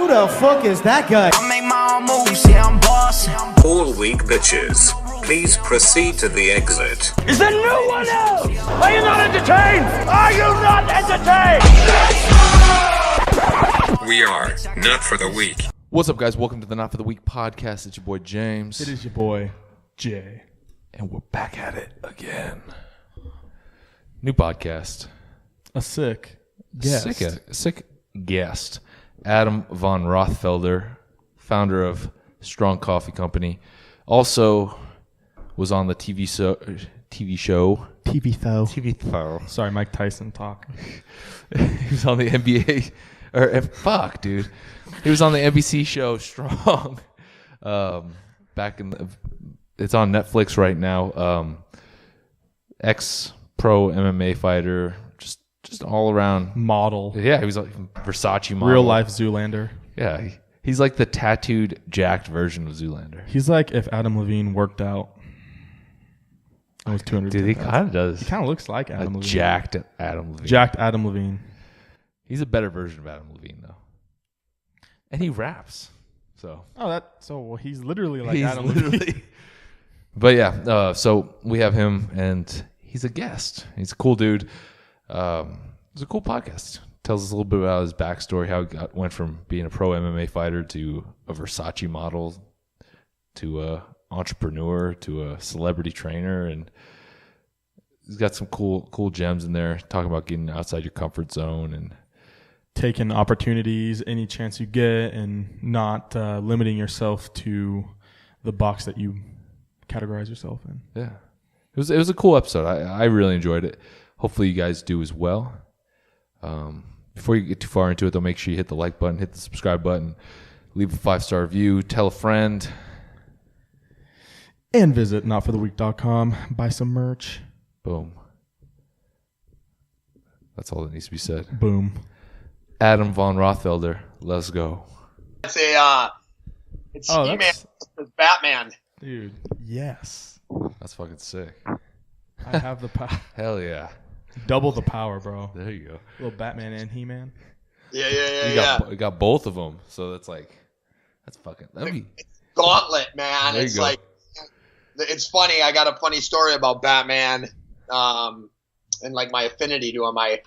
Who the fuck is that guy? I make my own moves, yeah, I'm bossing. All weak bitches, please proceed to the exit. Is there no one else? Are you not entertained? Are you not entertained? We are Not For The Weak. What's up, guys? Welcome to the Not For The Weak podcast. It's your boy, James. It is your boy, Jay. And we're back at it again. New podcast. A sick guest. Sick guest. Adam Von Rothfelder, founder of Strong Coffee Company. Also was on the TV show. Sorry, Mike Tyson talk. He was on the NBA. Dude. He was on the NBC show Strong. It's on Netflix right now. Ex-pro MMA fighter. Just all around Model. Yeah, he was like Versace model. Real life Zoolander. Yeah, he's like the tattooed, jacked version of Zoolander. He's like if Adam Levine worked out. It was 200. Dude, he kind of does. He kind of looks like Adam Levine. Jacked Adam Levine. Jacked Adam Levine. He's a better version of Adam Levine, though. And he raps. So He's literally like Adam Levine. But yeah, so we have him, and he's a guest. He's a cool dude. It's a cool podcast. Tells us a little bit about his backstory, how he went from being a pro MMA fighter to a Versace model to a entrepreneur to a celebrity trainer, and he's got some cool gems in there. Talking about getting outside your comfort zone and taking opportunities any chance you get, and not limiting yourself to the box that you categorize yourself in. Yeah, it was a cool episode. I really enjoyed it. Hopefully you guys do as well. Before you get too far into it, though, make sure you hit the like button, hit the subscribe button, leave a 5-star review, tell a friend. And visit notfortheweak.com. Buy some merch. Boom. That's all that needs to be said. Boom. Adam Von Rothfelder, let's go. It's He-Man, it's Batman. Dude, yes. That's fucking sick. I have the power. Hell yeah. Double the power, bro. There you go. Little Batman and He-Man. Yeah. You got both of them, so that's fucking. Gauntlet, man. There It's you go. like, it's funny. I got a funny story about Batman, and like my affinity to him. I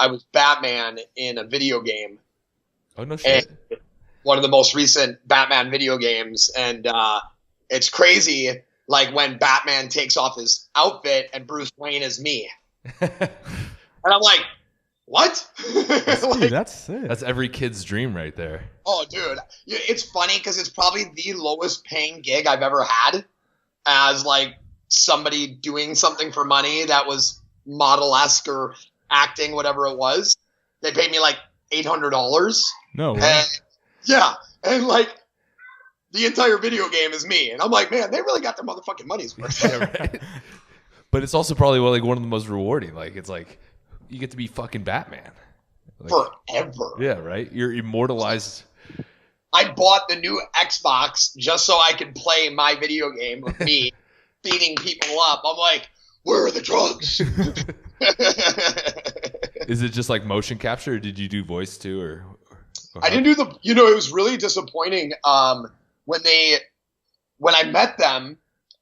was Batman in a video game. Oh no shit. One of the most recent Batman video games, and it's crazy. Like when Batman takes off his outfit and Bruce Wayne is me. And I'm like, what? Dude, that's sick. That's every kid's dream right there. Oh, dude. It's funny because it's probably the lowest paying gig I've ever had as like somebody doing something for money that was model-esque or acting, whatever it was. They paid me like $800. No way. And, yeah. And like, the entire video game is me. And I'm like, man, they really got their motherfucking money's worth. Yeah, right. But it's also probably like one of the most rewarding. Like, it's like you get to be fucking Batman. Like, Forever. Yeah, right? You're immortalized. I bought the new Xbox just so I could play my video game with me beating people up. I'm like, where are the drugs? Is it just like motion capture, or did you do voice too? Or I didn't do it was really disappointing. When I met them,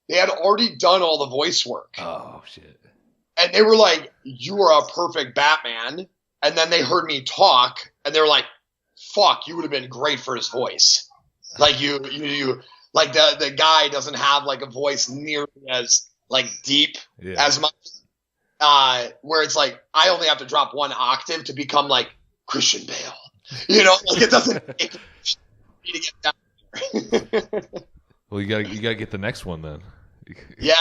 they had already done all the voice work. Oh, shit. And they were like, you are a perfect Batman. And then they heard me talk, and they were like, fuck, you would have been great for his voice. Like you like the guy doesn't have like a voice nearly as like deep as much. Where it's like, I only have to drop one octave to become like Christian Bale. You know, like it doesn't need to get down. Well, you gotta get the next one then. Yeah.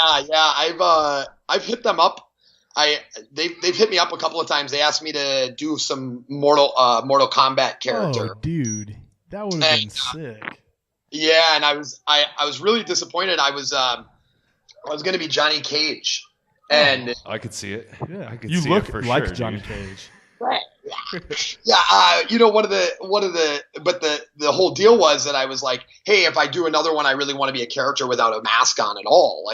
I've hit them up. They've hit me up a couple of times. They asked me to do some Mortal Kombat character. Oh, dude, that would have been sick. Yeah, and I was really disappointed. I was going to be Johnny Cage, and I could see it. Yeah, I could you see look it for like sure, Johnny dude. Cage. Right. Yeah. The whole deal was that I was like, hey, if I do another one, I really want to be a character without a mask on at all.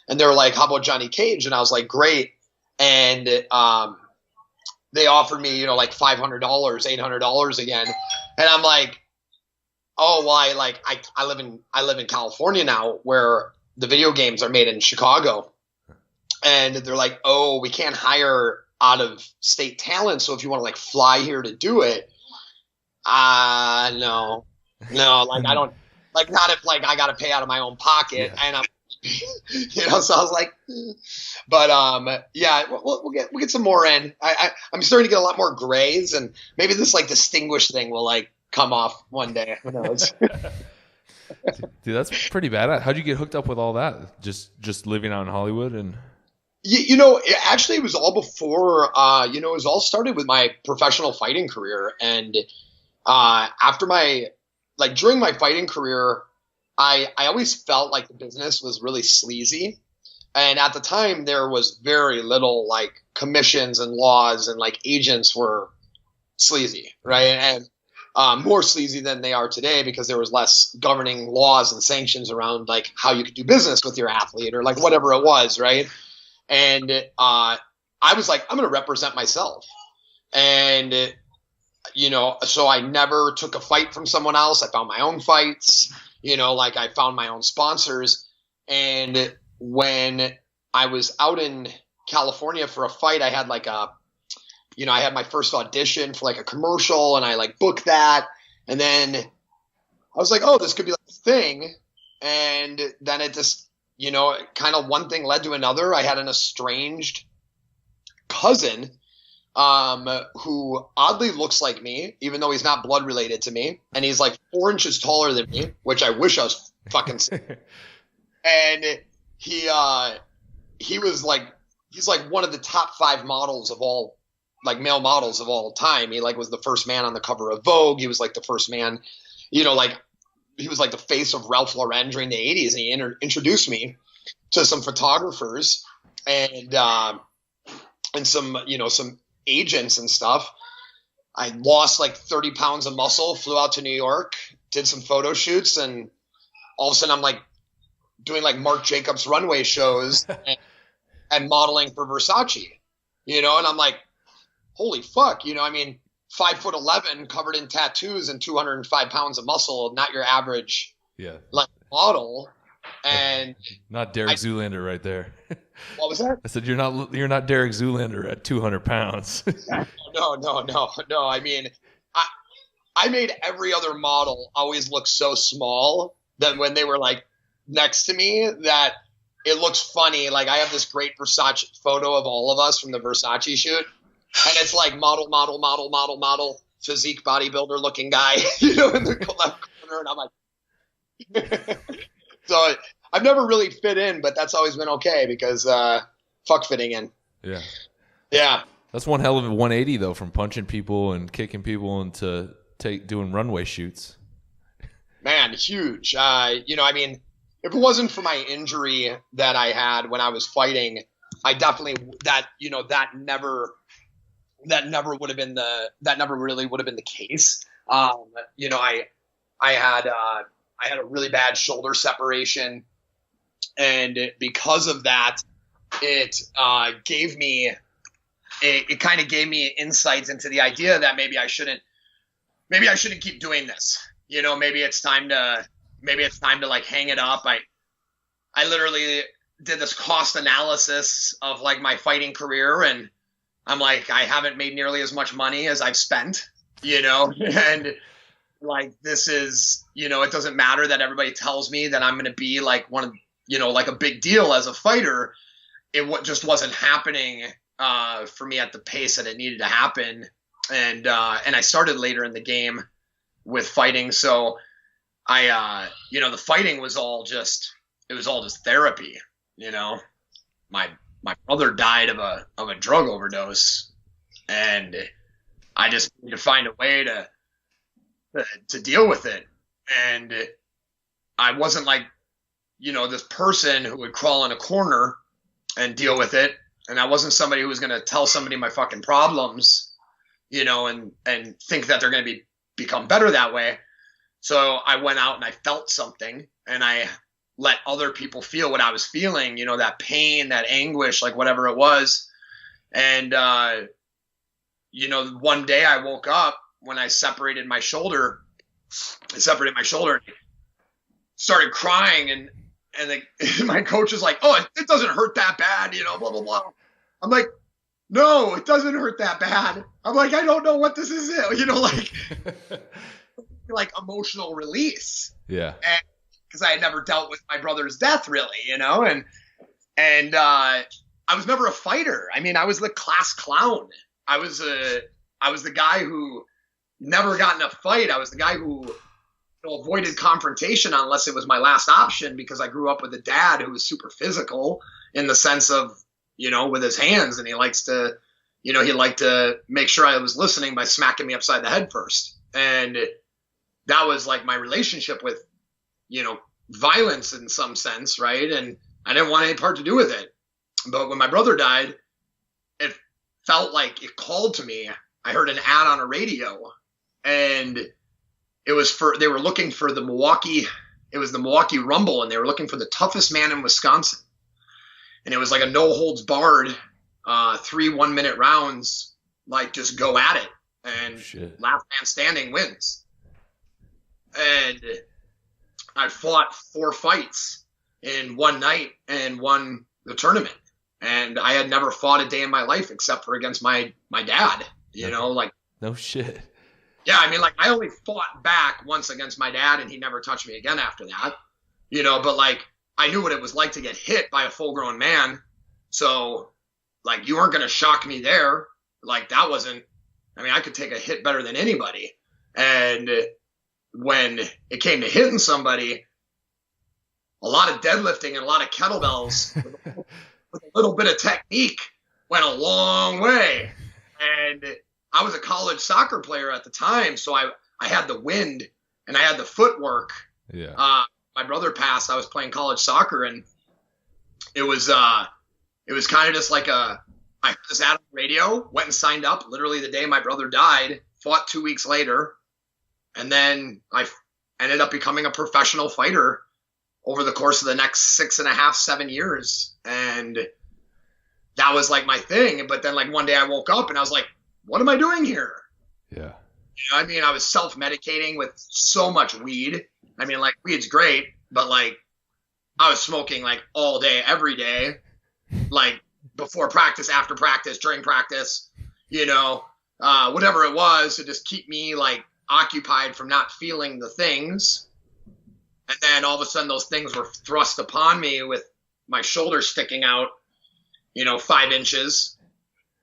And they were like, how about Johnny Cage? And I was like, great. And they offered me, you know, like $500, $800 again. And I'm like, oh, well, I live in California now, where the video games are made in Chicago. And they're like, oh, we can't hire out of state talent. So if you want to like fly here to do it, no, like I don't, like not if like I got to pay out of my own pocket. Yeah. And I'm, you know, so I was like, but yeah, we'll get some more in. I'm starting to get a lot more grays, and maybe this like distinguished thing will like come off one day. Who knows? Dude, that's pretty bad. How'd you get hooked up with all that? Just living out in Hollywood and. You know, actually, it was all before. You know, it was all started with my professional fighting career, and after during my fighting career, I always felt like the business was really sleazy, and at the time there was very little like commissions and laws, and like agents were sleazy, right? And more sleazy than they are today, because there was less governing laws and sanctions around like how you could do business with your athlete or like whatever it was, right? And I was like, I'm going to represent myself. And, you know, so I never took a fight from someone else. I found my own fights, you know, like I found my own sponsors. And when I was out in California for a fight, I had like I had my first audition for like a commercial, and I like booked that. And then I was like, oh, this could be like a thing. And then it just, you know, kind of one thing led to another. I had an estranged cousin who oddly looks like me, even though he's not blood related to me. And he's like 4 inches taller than me, which I wish I was fucking And he was like, he's like one of the top 5 models of all, like male models of all time. He like was the first man on the cover of Vogue. He was like the first man, you know, like he was like the face of Ralph Lauren during the 80s. And he introduced me to some photographers and some, you know, some agents and stuff. I lost like 30 pounds of muscle, flew out to New York, did some photo shoots. And all of a sudden I'm like doing like Marc Jacobs runway shows and modeling for Versace, you know? And I'm like, holy fuck, you know, I mean, 5'11", covered in tattoos and 205 pounds of muscle, not your average like model. And not Derek Zoolander right there. What was that? I said you're not Derek Zoolander at 200 pounds. No. I mean, I made every other model always look so small that when they were like next to me, that it looks funny. Like I have this great Versace photo of all of us from the Versace shoot. And it's like model, physique bodybuilder looking guy, you know, in the left corner. And I'm like, so I've never really fit in, but that's always been okay because fuck fitting in. Yeah. Yeah. That's one hell of a 180 though, from punching people and kicking people into doing runway shoots. Man, huge. You know, I mean, if it wasn't for my injury that I had when I was fighting, I definitely that never really would have been the case. You know, I had a really bad shoulder separation, and because of that, it kind of gave me insights into the idea that maybe I shouldn't keep doing this. You know, maybe it's time to like hang it up. I literally did this cost analysis of like my fighting career, and I'm like, I haven't made nearly as much money as I've spent, you know, and like, this is, you know, it doesn't matter that everybody tells me that I'm going to be like one of, you know, like a big deal as a fighter. It just wasn't happening for me at the pace that it needed to happen. And I started later in the game with fighting. So you know, the fighting was all just therapy, you know. My brother died of a drug overdose, and I just need to find a way to deal with it. And I wasn't like, you know, this person who would crawl in a corner and deal with it. And I wasn't somebody who was going to tell somebody my fucking problems, you know, and think that they're going to become better that way. So I went out and I felt something, and I let other people feel what I was feeling, you know, that pain, that anguish, like whatever it was. And one day I woke up when I separated my shoulder. And started crying, and my coach was like, "Oh, it doesn't hurt that bad, blah blah blah." I'm like, "No, it doesn't hurt that bad." I'm like, "I don't know what this is," like emotional release. Yeah. And because I had never dealt with my brother's death, really, and I was never a fighter. I mean, I was the class clown. I was the guy who never got in a fight. I was the guy who avoided confrontation unless it was my last option, because I grew up with a dad who was super physical in the sense of, with his hands, and he liked to make sure I was listening by smacking me upside the head first. And that was like my relationship with, violence in some sense. Right. And I didn't want any part to do with it. But when my brother died, it felt like it called to me. I heard an ad on a radio, and they were looking for the Milwaukee Rumble, and they were looking for the toughest man in Wisconsin. And it was like a no holds barred, 3 1-minute rounds, like just go at it, and last man standing wins. And I fought 4 fights in one night and won the tournament. And I had never fought a day in my life except for against my dad, like. No shit. Yeah, I mean, like, I only fought back once against my dad, and he never touched me again after that, but, like, I knew what it was like to get hit by a full-grown man. So, like, you weren't going to shock me there. Like, that wasn't – I mean, I could take a hit better than anybody. And when it came to hitting somebody, a lot of deadlifting and a lot of kettlebells with a little bit of technique went a long way. And I was a college soccer player at the time, so I had the wind and I had the footwork. Yeah. My brother passed. I was playing college soccer, and it was kind of just like I heard this ad on the radio, went and signed up literally the day my brother died, fought 2 weeks later, and then I ended up becoming a professional fighter over the course of the next 6.5, 7 years. And that was like my thing. But then like one day I woke up and I was like, what am I doing here? Yeah. I mean, I was self-medicating with so much weed. I mean, like, weed's great, but like I was smoking like all day, every day, like before practice, after practice, during practice, whatever it was to just keep me like occupied from not feeling the things. And then all of a sudden those things were thrust upon me with my shoulder sticking out, 5 inches,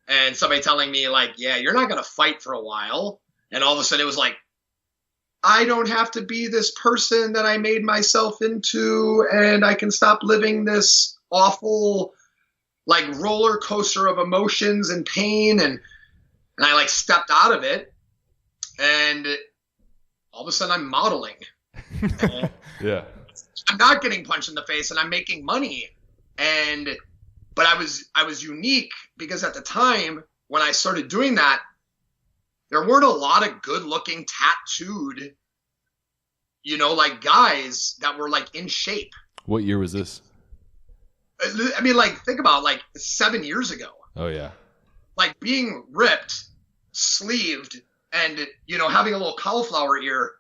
and somebody telling me like, yeah, you're not going to fight for a while. And all of a sudden it was like, I don't have to be this person that I made myself into, and I can stop living this awful like roller coaster of emotions and pain. And I like stepped out of it, and all of a sudden I'm modeling. Yeah. I'm not getting punched in the face, and I'm making money. But I was unique because at the time when I started doing that, there weren't a lot of good looking tattooed, like guys that were like in shape. What year was this? I mean, like, think about like 7 years ago. Oh yeah. Like being ripped, sleeved, and, having a little cauliflower ear,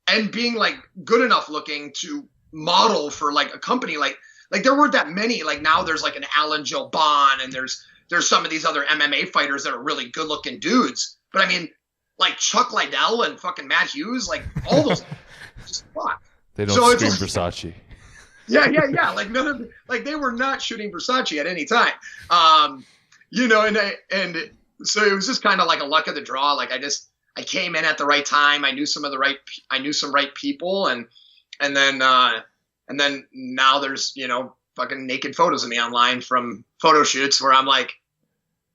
and being like good enough looking to model for like a company. Like there weren't that many. Like now there's like an Alan Joe Bond, and there's some of these other MMA fighters that are really good looking dudes. But I mean, like Chuck Liddell and fucking Matt Hughes, like all those just fuck. They don't scream Versace. Yeah. Like none of like they were not shooting Versace at any time. And so it was just kind of like a luck of the draw. Like I came in at the right time. I knew some right people, and then now there's fucking naked photos of me online from photo shoots where I'm like,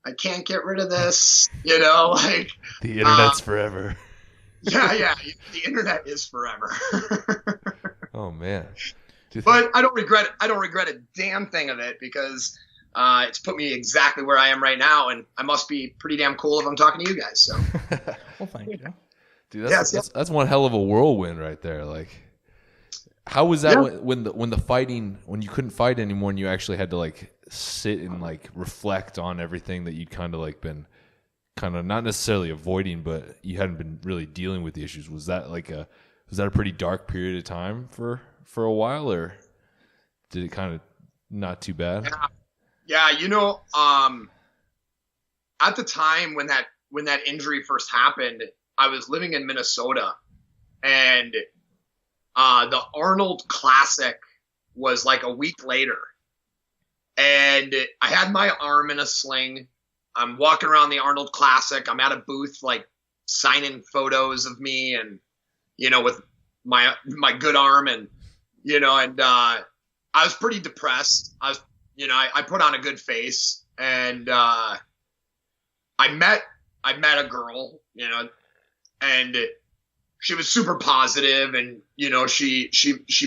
I can't get rid of this, like the internet's forever. Yeah, the internet is forever. Oh man. But I don't regret it. I don't regret a damn thing of it, because it's put me exactly where I am right now, and I must be pretty damn cool if I'm talking to you guys. So, well, thank you, dude. That's one hell of a whirlwind right there. Like, how was that when you couldn't fight anymore, and you actually had to like sit and like reflect on everything that you'd kind of like been kind of not necessarily avoiding, but you hadn't been really dealing with the issues. Was that a pretty dark period of time for a while, or did it kind of not too bad? Yeah. At the time when that injury first happened, I was living in Minnesota, and the Arnold Classic was like a week later, and I had my arm in a sling. I'm walking around the Arnold Classic. I'm at a booth, like signing photos of me, and with my good arm, and I was pretty depressed. I put on a good face, and I met a girl, and she was super positive, and she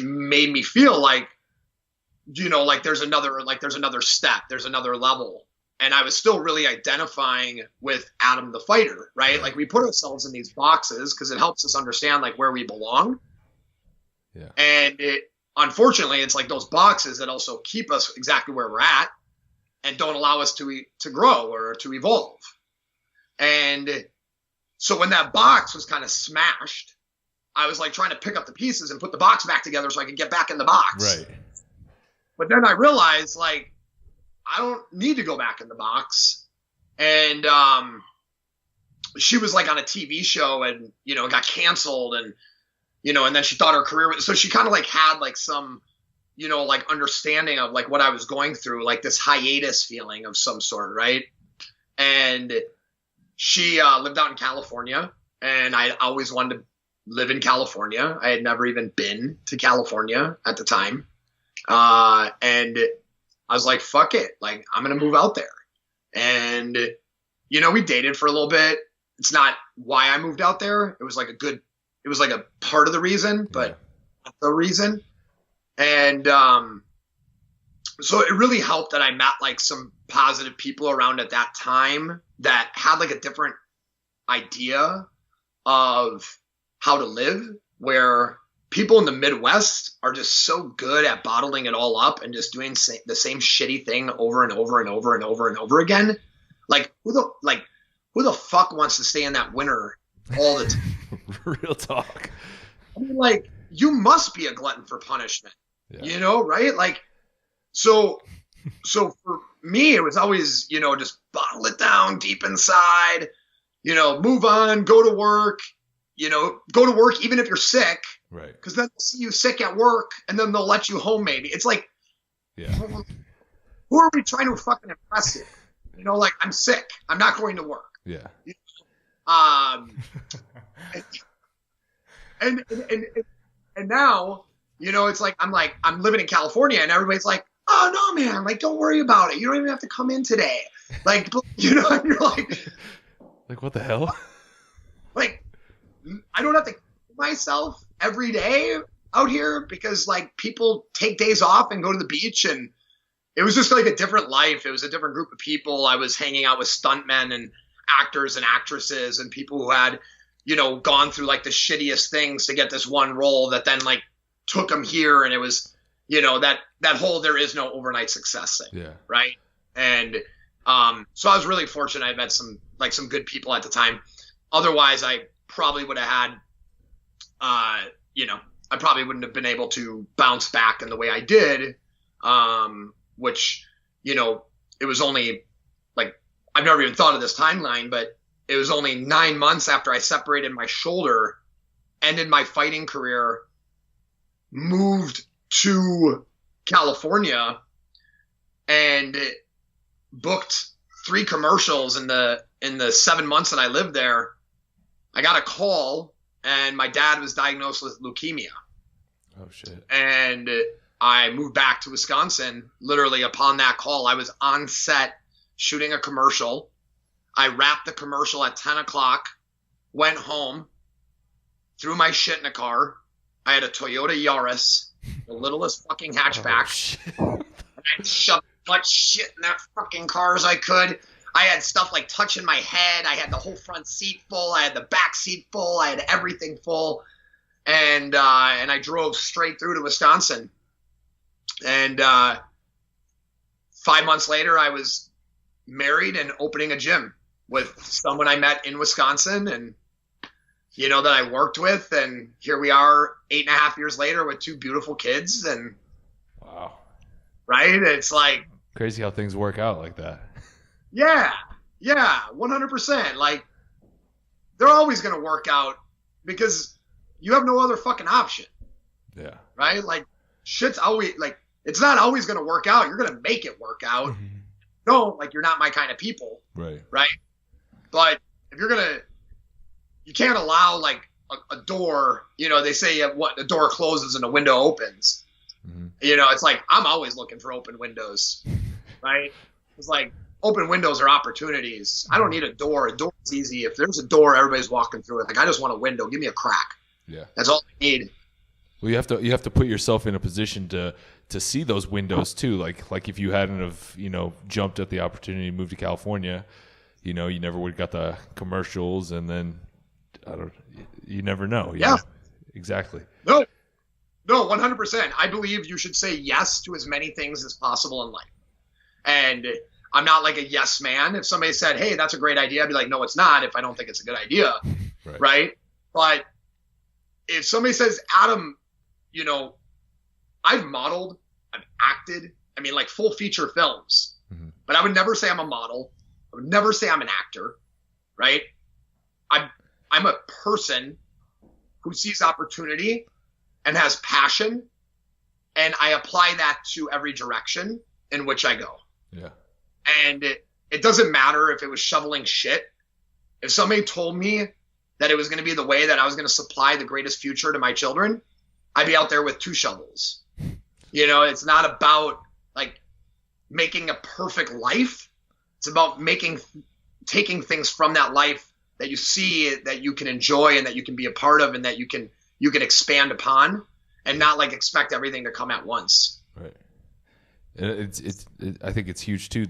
made me feel like there's another step, there's another level. And I was still really identifying with Adam the Fighter, right? Like, we put ourselves in these boxes because it helps us understand like where we belong. Yeah. And unfortunately, it's like those boxes that also keep us exactly where we're at and don't allow us to grow or to evolve. And so when that box was kind of smashed, I was like trying to pick up the pieces and put the box back together so I could get back in the box. Right. But then I realized, like, I don't need to go back in the box. And she was like on a TV show, and got canceled, and and then she thought her career was, so she kind of like had like some like understanding of like what I was going through, like this hiatus feeling of some sort, right? And she lived out in California, and I always wanted to live in California. I had never even been to California at the time, and I was like, fuck it. Like, I'm going to move out there. And, we dated for a little bit. It's not why I moved out there. It was like a part of the reason, but not the reason. And, so it really helped that I met like some positive people around at that time that had like a different idea of how to live, where people in the Midwest are just so good at bottling it all up and just doing the same shitty thing over and over and over and over and over again. Like, who the fuck wants to stay in that winter all the time? Real talk. I mean, like, you must be a glutton for punishment, right? Like, so for me, it was always, just bottle it down deep inside, move on, go to work, even if you're sick. Right. Because then they'll see you sick at work, and then they'll let you home maybe. It's like, who are we trying to fucking impress here? Like, I'm sick. I'm not going to work. Yeah. And now, it's like I'm living in California, and everybody's like, oh no, man, like, don't worry about it. You don't even have to come in today. Like, and you're like, what the hell? Like, I don't have to myself every day out here because like people take days off and go to the beach, and it was just like a different life. It was a different group of people. I was hanging out with stuntmen and actors and actresses and people who had, gone through like the shittiest things to get this one role that then like took them here. And it was, that whole, there is no overnight success thing. Yeah. Right. And, so I was really fortunate. I met some good people at the time. Otherwise I probably would have had, I probably wouldn't have been able to bounce back in the way I did, which, it was only like, I've never even thought of this timeline, but it was only 9 months after I separated my shoulder, ended my fighting career, moved to California, and booked 3 commercials in the 7 months that I lived there. I got a call, and my dad was diagnosed with leukemia. Oh, shit. And I moved back to Wisconsin literally upon that call. I was on set shooting a commercial. I wrapped the commercial at 10 o'clock, went home, threw my shit in a car. I had a Toyota Yaris, the littlest fucking hatchback. Oh, I shoved as much shit in that fucking car as I could. I had stuff like touching my head. I had the whole front seat full. I had the back seat full. I had everything full. And I drove straight through to Wisconsin. And 5 months later, I was married and opening a gym. with someone I met in Wisconsin and, you know, that I worked with. And here we are 8.5 years later with 2 beautiful kids. And wow. Right. It's like Crazy how things work out like that. Yeah. 100%. Like they're always going to work out because you have no other fucking option. Yeah. Right. Like shit's always like, it's not always going to work out. You're going to make it work out. Mm-hmm. No, like you're not my kind of people. Right. Right. But if you're going to, you can't allow like a door, you know, they say what the door closes and the window opens. Mm-hmm. You know, it's like, I'm always looking for open windows, right? It's like open windows are opportunities. I don't need a door. A door is easy. If there's a door, everybody's walking through it. Like, I just want a window. Give me a crack. Yeah. That's all I need. Well, you have to put yourself in a position to see those windows too. Like if you hadn't have, you know, jumped at the opportunity to move to California, you know, you never would have got the commercials, and then you never know. Yeah. Exactly. No, 100%. I believe you should say yes to as many things as possible in life. And I'm not like a yes man. If somebody said, hey, that's a great idea, I'd be like, no, it's not, if I don't think it's a good idea. Right? But if somebody says, Adam, you know, I've modeled, I've acted, I mean, like full feature films, but I would never say I'm a model. I would never say I'm an actor, right? I'm a person who sees opportunity and has passion, and I apply that to every direction in which I go. Yeah. And it doesn't matter if it was shoveling shit. If somebody told me that it was going to be the way that I was going to supply the greatest future to my children, I'd be out there with 2 shovels. You know, it's not about like making a perfect life. It's about taking things from that life that you see, that you can enjoy and that you can be a part of and that you can expand upon, and not like expect everything to come at once. Right. I think it's huge too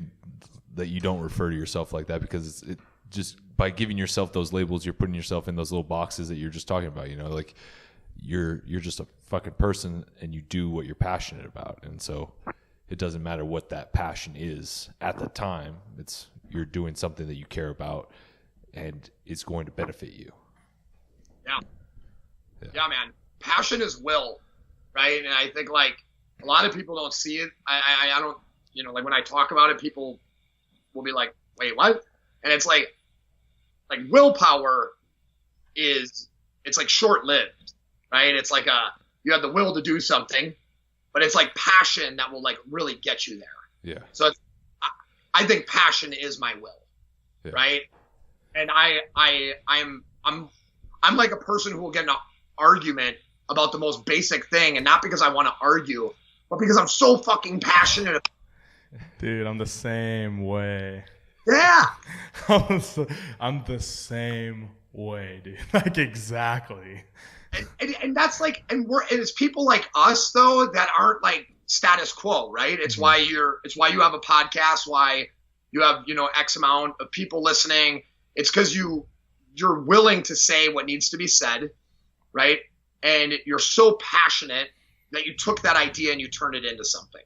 that you don't refer to yourself like that, because it just by giving yourself those labels, you're putting yourself in those little boxes that you're just talking about. You know, like you're just a fucking person and you do what you're passionate about, and so it doesn't matter what that passion is at the time. You're doing something that you care about, and it's going to benefit you. Yeah, man. Passion is will, right? And I think like a lot of people don't see it. I don't, you know, like when I talk about it, people will be like, wait, what? And it's like willpower it's like short-lived, right? It's like you have the will to do something, but it's like passion that will like really get you there. Yeah. So I think passion is my will, right? And I'm like a person who will get in an argument about the most basic thing, and not because I want to argue, but because I'm so fucking passionate. Dude, I'm the same way. Yeah. I'm the same way, dude. Like exactly. And that's like, and it's people like us though that aren't like status quo, right? It's why you have a podcast, why you have, you know, X amount of people listening. It's because you're willing to say what needs to be said, right? And you're so passionate that you took that idea and you turned it into something.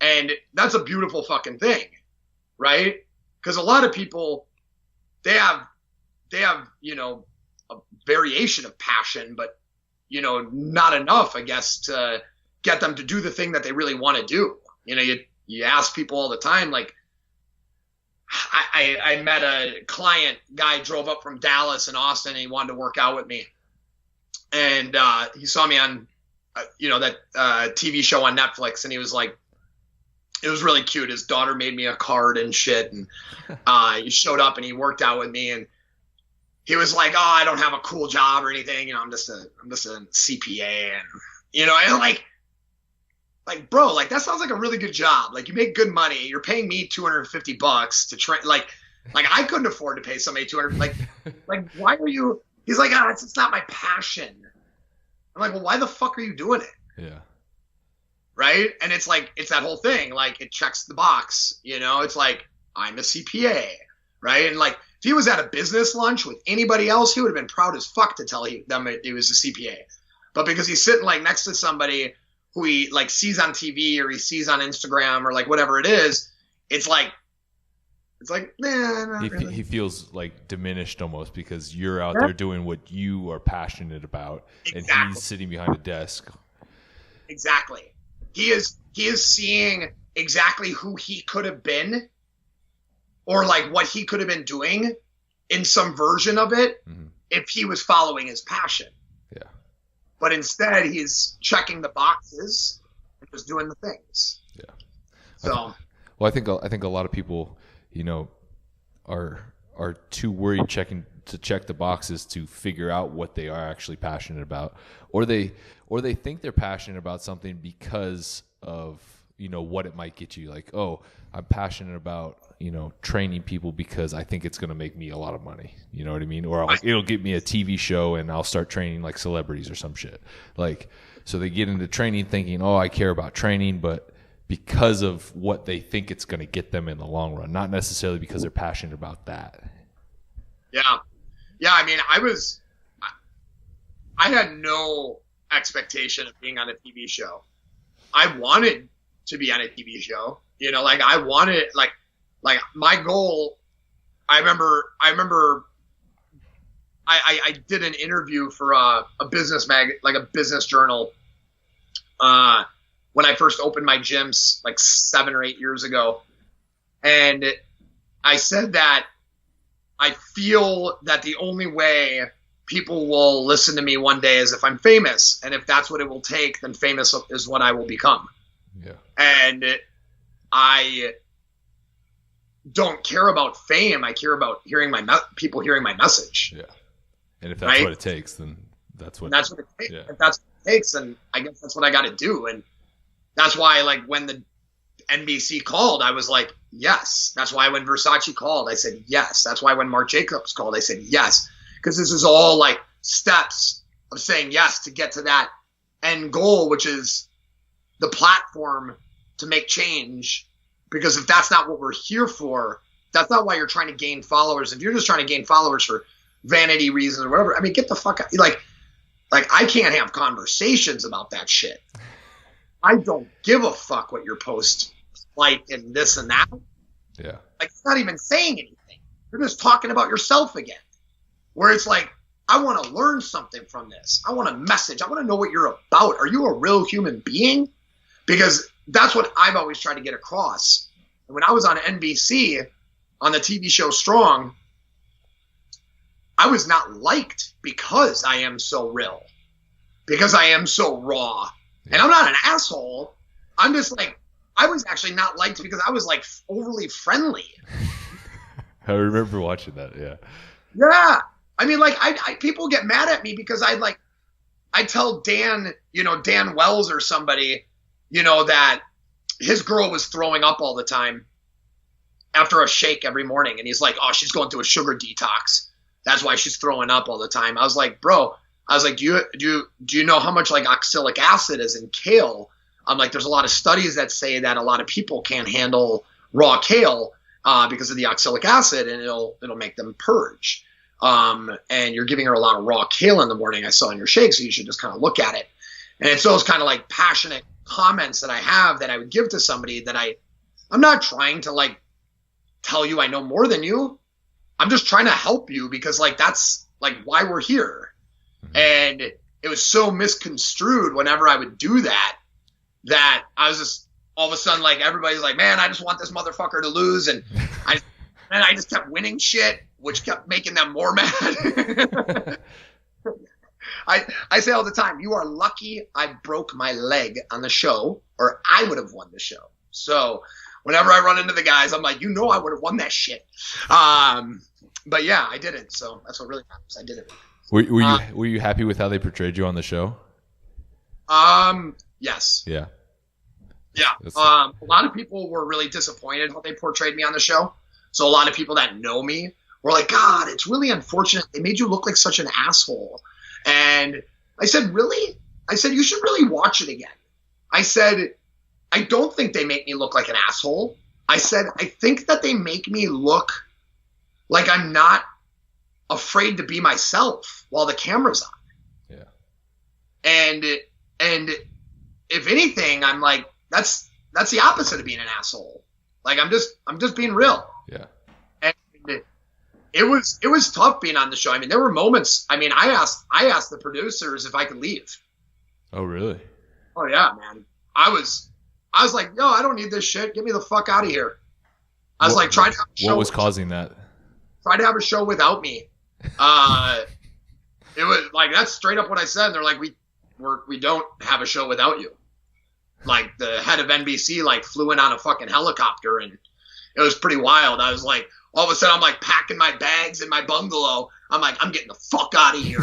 And that's a beautiful fucking thing, right? Because a lot of people, they have, you know, a variation of passion, but, you know, not enough, I guess, to get them to do the thing that they really want to do. You know, you ask people all the time, like, I met a client, guy drove up from Dallas and Austin, and he wanted to work out with me. And he saw me on, you know, that TV show on Netflix, and he was like, it was really cute. His daughter made me a card and shit, and he showed up and he worked out with me, and he was like, oh, I don't have a cool job or anything. You know, I'm just a CPA, and, you know, and like, bro, like that sounds like a really good job. Like you make good money. You're paying me $250 to train. Like I couldn't afford to pay somebody $200. Like why are you? He's like, it's not my passion. I'm like, well, why the fuck are you doing it? Yeah. Right. And it's like, it's that whole thing. Like it checks the box, you know, it's like, I'm a CPA. Right. And like, if he was at a business lunch with anybody else, he would have been proud as fuck to tell them he was a CPA. But because he's sitting like next to somebody who he like sees on TV or he sees on Instagram or like whatever it is, it's like It's like, nah, not He, really. he feels like diminished almost because you're out there doing what you are passionate about, and Exactly. he's sitting behind a desk. Exactly. He is seeing exactly who he could have been, or like what he could have been doing in some version of it if he was following his passion. Yeah. But instead, he's checking the boxes and just doing the things. Yeah. So, Well, I think a lot of people, are too worried to check the boxes to figure out what they are actually passionate about, or they think they're passionate about something because of what it might get you. Like, oh, I'm passionate about training people because I think it's going to make me a lot of money. You know what I mean? Or it'll get me a TV show and I'll start training like celebrities or some shit. Like, so they get into training thinking, oh, I care about training, but because of what they think it's going to get them in the long run, not necessarily because they're passionate about that. yeah. I mean, I had no expectation of being on a TV show. I wanted to be on a TV show. Like I wanted, like my goal. I remember I did an interview for a business like a business journal. When I first opened my gyms like 7 or 8 years ago. And I said that I feel that the only way people will listen to me one day is if I'm famous. And if that's what it will take, then famous is what I will become. Yeah. And I don't care about fame. I care about people hearing my message. Yeah. And if that's what it takes, then that's what it takes. Yeah. If that's what it takes, then I guess that's what I got to do. And that's why, like, when the NBC called, I was like, yes. That's why when Versace called, I said yes. That's why when Marc Jacobs called, I said yes. Because this is all, like, steps of saying yes to get to that end goal, which is the platform to make change. Because if that's not what we're here for, that's not why you're trying to gain followers. If you're just trying to gain followers for vanity reasons or whatever, I mean, get the fuck out. Like I can't have conversations about that shit. I don't give a fuck what your post like and this and that. Yeah. Like, it's not even saying anything. You're just talking about yourself again. Where it's like, I want to learn something from this. I want a message. I want to know what you're about. Are you a real human being? Because that's what I've always tried to get across. And when I was on NBC on the TV show Strong, I was not liked because I am so real, because I am so raw. And I'm not an asshole. I'm just like, I was actually not liked because I was like overly friendly. I remember watching that. Yeah. Yeah. I mean, like, I people get mad at me because I tell Dan, Dan Wells or somebody, that his girl was throwing up all the time after a shake every morning. And he's like, oh, she's going through a sugar detox. That's why she's throwing up all the time. I was like, bro, do you know how much like oxalic acid is in kale? I'm like, there's a lot of studies that say that a lot of people can't handle raw kale because of the oxalic acid, and it'll make them purge. And you're giving her a lot of raw kale in the morning. I saw in your shake, so you should just kind of look at it. And it's those kind of like passionate comments that I have that I would give to somebody that I'm not trying to like tell you I know more than you. I'm just trying to help you because like that's like why we're here. And it was so misconstrued whenever I would do that I was just all of a sudden like everybody's like, man, I just want this motherfucker to lose, and I just kept winning shit, which kept making them more mad. I say all the time, you are lucky I broke my leg on the show, or I would have won the show. So whenever I run into the guys, I'm like, I would have won that shit. But yeah, I didn't. So that's what really matters. I didn't. Were you happy with how they portrayed you on the show? Yes. Yeah. Yeah. A lot of people were really disappointed how they portrayed me on the show. So a lot of people that know me were like, God, it's really unfortunate. They made you look like such an asshole. And I said, really? I said, you should really watch it again. I said, I don't think they make me look like an asshole. I said, I think that they make me look like I'm not afraid to be myself while the camera's on. Yeah. And if anything, I'm like, that's the opposite of being an asshole. Like I'm just being real. Yeah. it was tough being on the show. I mean, there were moments. I mean, I asked the producers if I could leave. Oh, really? Oh yeah, man. I was like, yo, I don't need this shit. Get me the fuck out of here. I was like, trying to have a show. What was causing that? Try to have a show without me. It was like, that's straight up what I said. And they're like, we don't have a show without you. Like the head of NBC like flew in on a fucking helicopter, and it was pretty wild. I was like, all of a sudden I'm like packing my bags in my bungalow. I'm like, I'm getting the fuck out of here.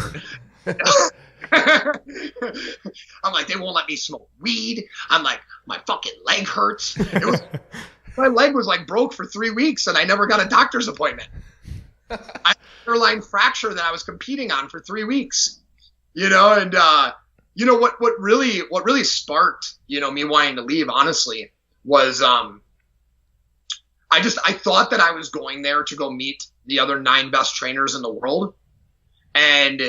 I'm like, they won't let me smoke weed. I'm like, my fucking leg hurts. My leg was like broke for 3 weeks and I never got a doctor's appointment. I had an hairline fracture that I was competing on for 3 weeks, and what really sparked, me wanting to leave, honestly, was, I thought that I was going there to go meet the other 9 best trainers in the world. And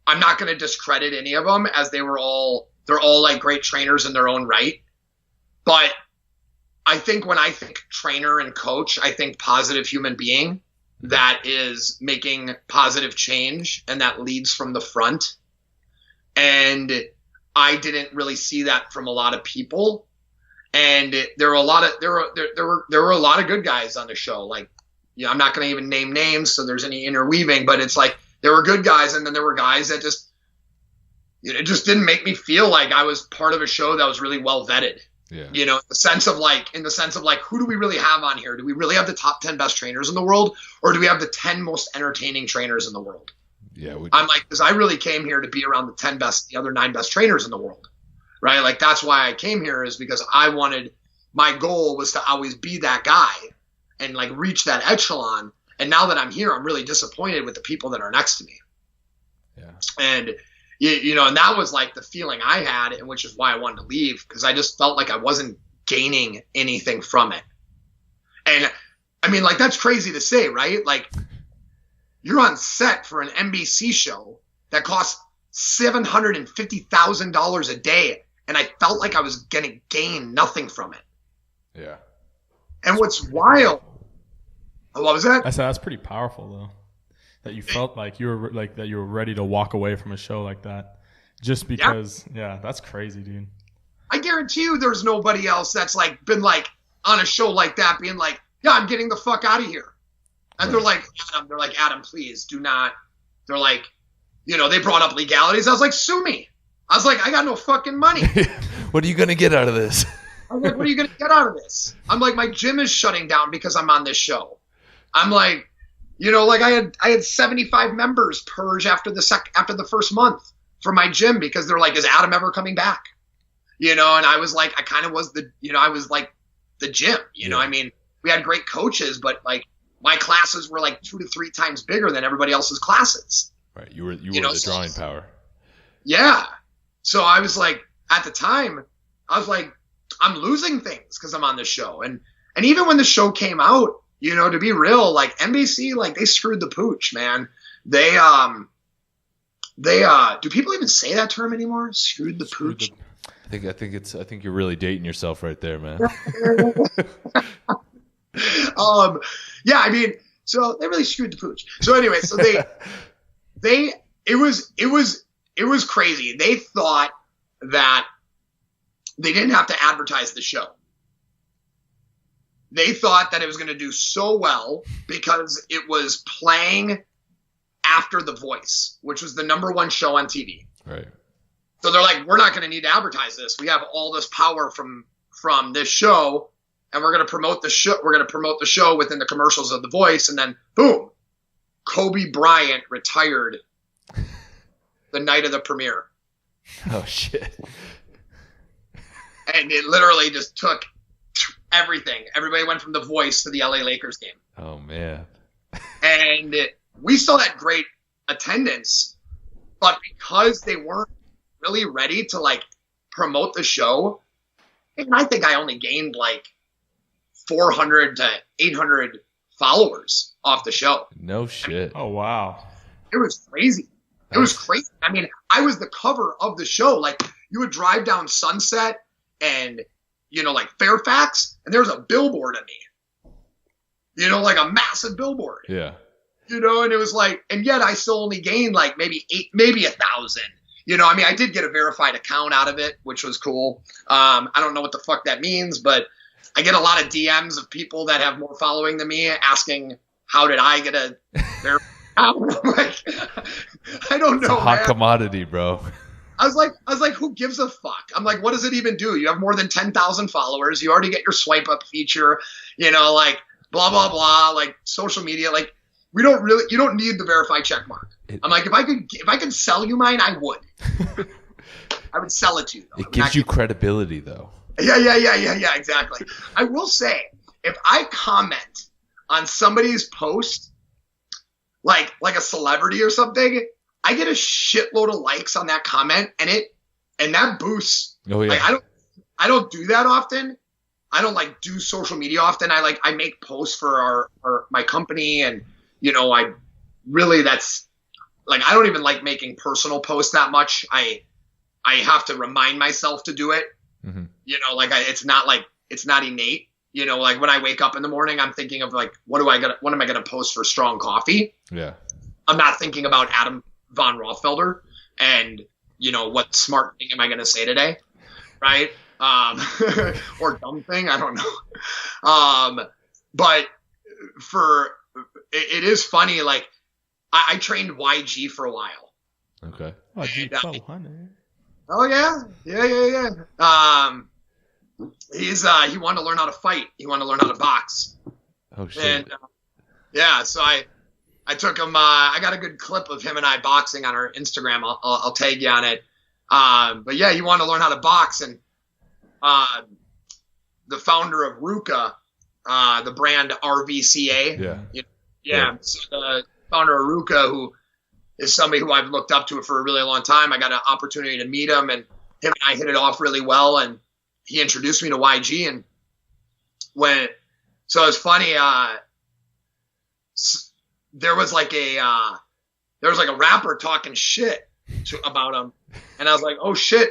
I'm not going to discredit any of them, as they're all like great trainers in their own right. But I think when I think trainer and coach, I think positive human being that is making positive change and that leads from the front. And I didn't really see that from a lot of people. And there were a lot of good guys on the show. Like, I'm not going to even name names, so there's any interweaving, but it's like there were good guys, and then there were guys that just, it just didn't make me feel like I was part of a show that was really well vetted. Yeah. In the sense of like, who do we really have on here? Do we really have the top 10 best trainers in the world, or do we have the 10 most entertaining trainers in the world? Yeah. I'm like, because I really came here to be around the other 9 best trainers in the world. Right? Like, that's why I came here, is because my goal was to always be that guy and like reach that echelon. And now that I'm here, I'm really disappointed with the people that are next to me. Yeah. And, and that was like the feeling I had, and which is why I wanted to leave, because I just felt like I wasn't gaining anything from it. And I mean, like, that's crazy to say, right? Like, you're on set for an NBC show that costs $750,000 a day, and I felt like I was going to gain nothing from it. Yeah. And what's wild, what was that? I said that's pretty powerful, though, that you felt like you were ready to walk away from a show like that, just because. Yeah, that's crazy, dude. I guarantee you, there's nobody else that's like been like on a show like that, being like, "Yeah, I'm getting the fuck out of here." And right. They're like, Adam, please do not. They're like, they brought up legalities. I was like, sue me. I was like, I got no fucking money. What are you going to get out of this? I was like, what are you going to get out of this? I'm like, my gym is shutting down because I'm on this show. I'm like, I had 75 members purge after the first month for my gym, because they're like, is Adam ever coming back? And I was like, I kind of was I was like the gym, I mean, we had great coaches, but like my classes were like 2 to 3 times bigger than everybody else's classes. Right. You were the drawing power. Yeah. So I was like, at the time, I was like, I'm losing things because I'm on this show. And even when the show came out, to be real, like NBC, like they screwed the pooch, man. They do people even say that term anymore? Screwed the pooch. I think you're really dating yourself right there, man. Yeah, I mean, so they really screwed the pooch. So anyway, so it was crazy. They thought that they didn't have to advertise the show. They thought that it was going to do so well because it was playing after The Voice, which was the #1 show on TV. Right. So they're like, we're not going to need to advertise this. We have all this power from this show, and we're going to promote the show. We're going to promote the show within the commercials of The Voice, and then boom, Kobe Bryant retired the night of the premiere. Oh shit! And it literally just took everything. Everybody went from The Voice to the LA Lakers game. Oh man! And we still had great attendance, but because they weren't really ready to like promote the show, and I think I only gained like 400 to 800 followers off the show. No shit. Oh wow. It was crazy. It was crazy. I mean, I was the cover of the show. Like, you would drive down Sunset and, like Fairfax, and there was a billboard of me. you know, like a massive billboard. Yeah. You know, and it was like, and yet I still only gained like maybe 1,000. You know, I mean, I did get a verified account out of it, which was cool. I don't know what the fuck that means, but I get a lot of DMs of people that have more following than me asking, how did I get a verified account? I'm like, I don't know. It's a hot man. commodity, bro. I was like, who gives a fuck? I'm like, what does it even do? You have more than 10,000 followers. You already get your swipe up feature, you know, like blah, blah, blah, like social media. Like you don't need the verified check mark. I'm like, if I could sell you mine, I would. I would sell it to you. Though. It gives you credibility though. Yeah, exactly. I will say, if I comment on somebody's post, like a celebrity or something, I get a shitload of likes on that comment, and that boosts. Oh yeah. Like, I don't do that often. I don't like do social media often. I make posts for my company, and you know, that's like, I don't even like making personal posts that much. I have to remind myself to do it. Mm-hmm. You know, like it's not innate. You know, like when I wake up in the morning, I'm thinking of like, what am I gonna post for strong coffee? Yeah. I'm not thinking about Adam Von Rothfelder and, you know, what smart thing am I going to say today, right? Or dumb thing, I don't know. But it is funny, like, I trained YG for a while. Okay. YG 400. Oh, yeah. He wanted to learn how to fight. He wanted to learn how to box. Oh, shit. And, so I took him. I got a good clip of him and I boxing on our Instagram. I'll tag you on it. But yeah, he wanted to learn how to box, and the founder of Ruka, the brand RVCA. Yeah. So the founder of Ruka, who is somebody who I've looked up to for a really long time. I got an opportunity to meet him, and him and I hit it off really well. And he introduced me to YG, and so it's funny. There was like a rapper talking shit about him, and I was like, oh shit,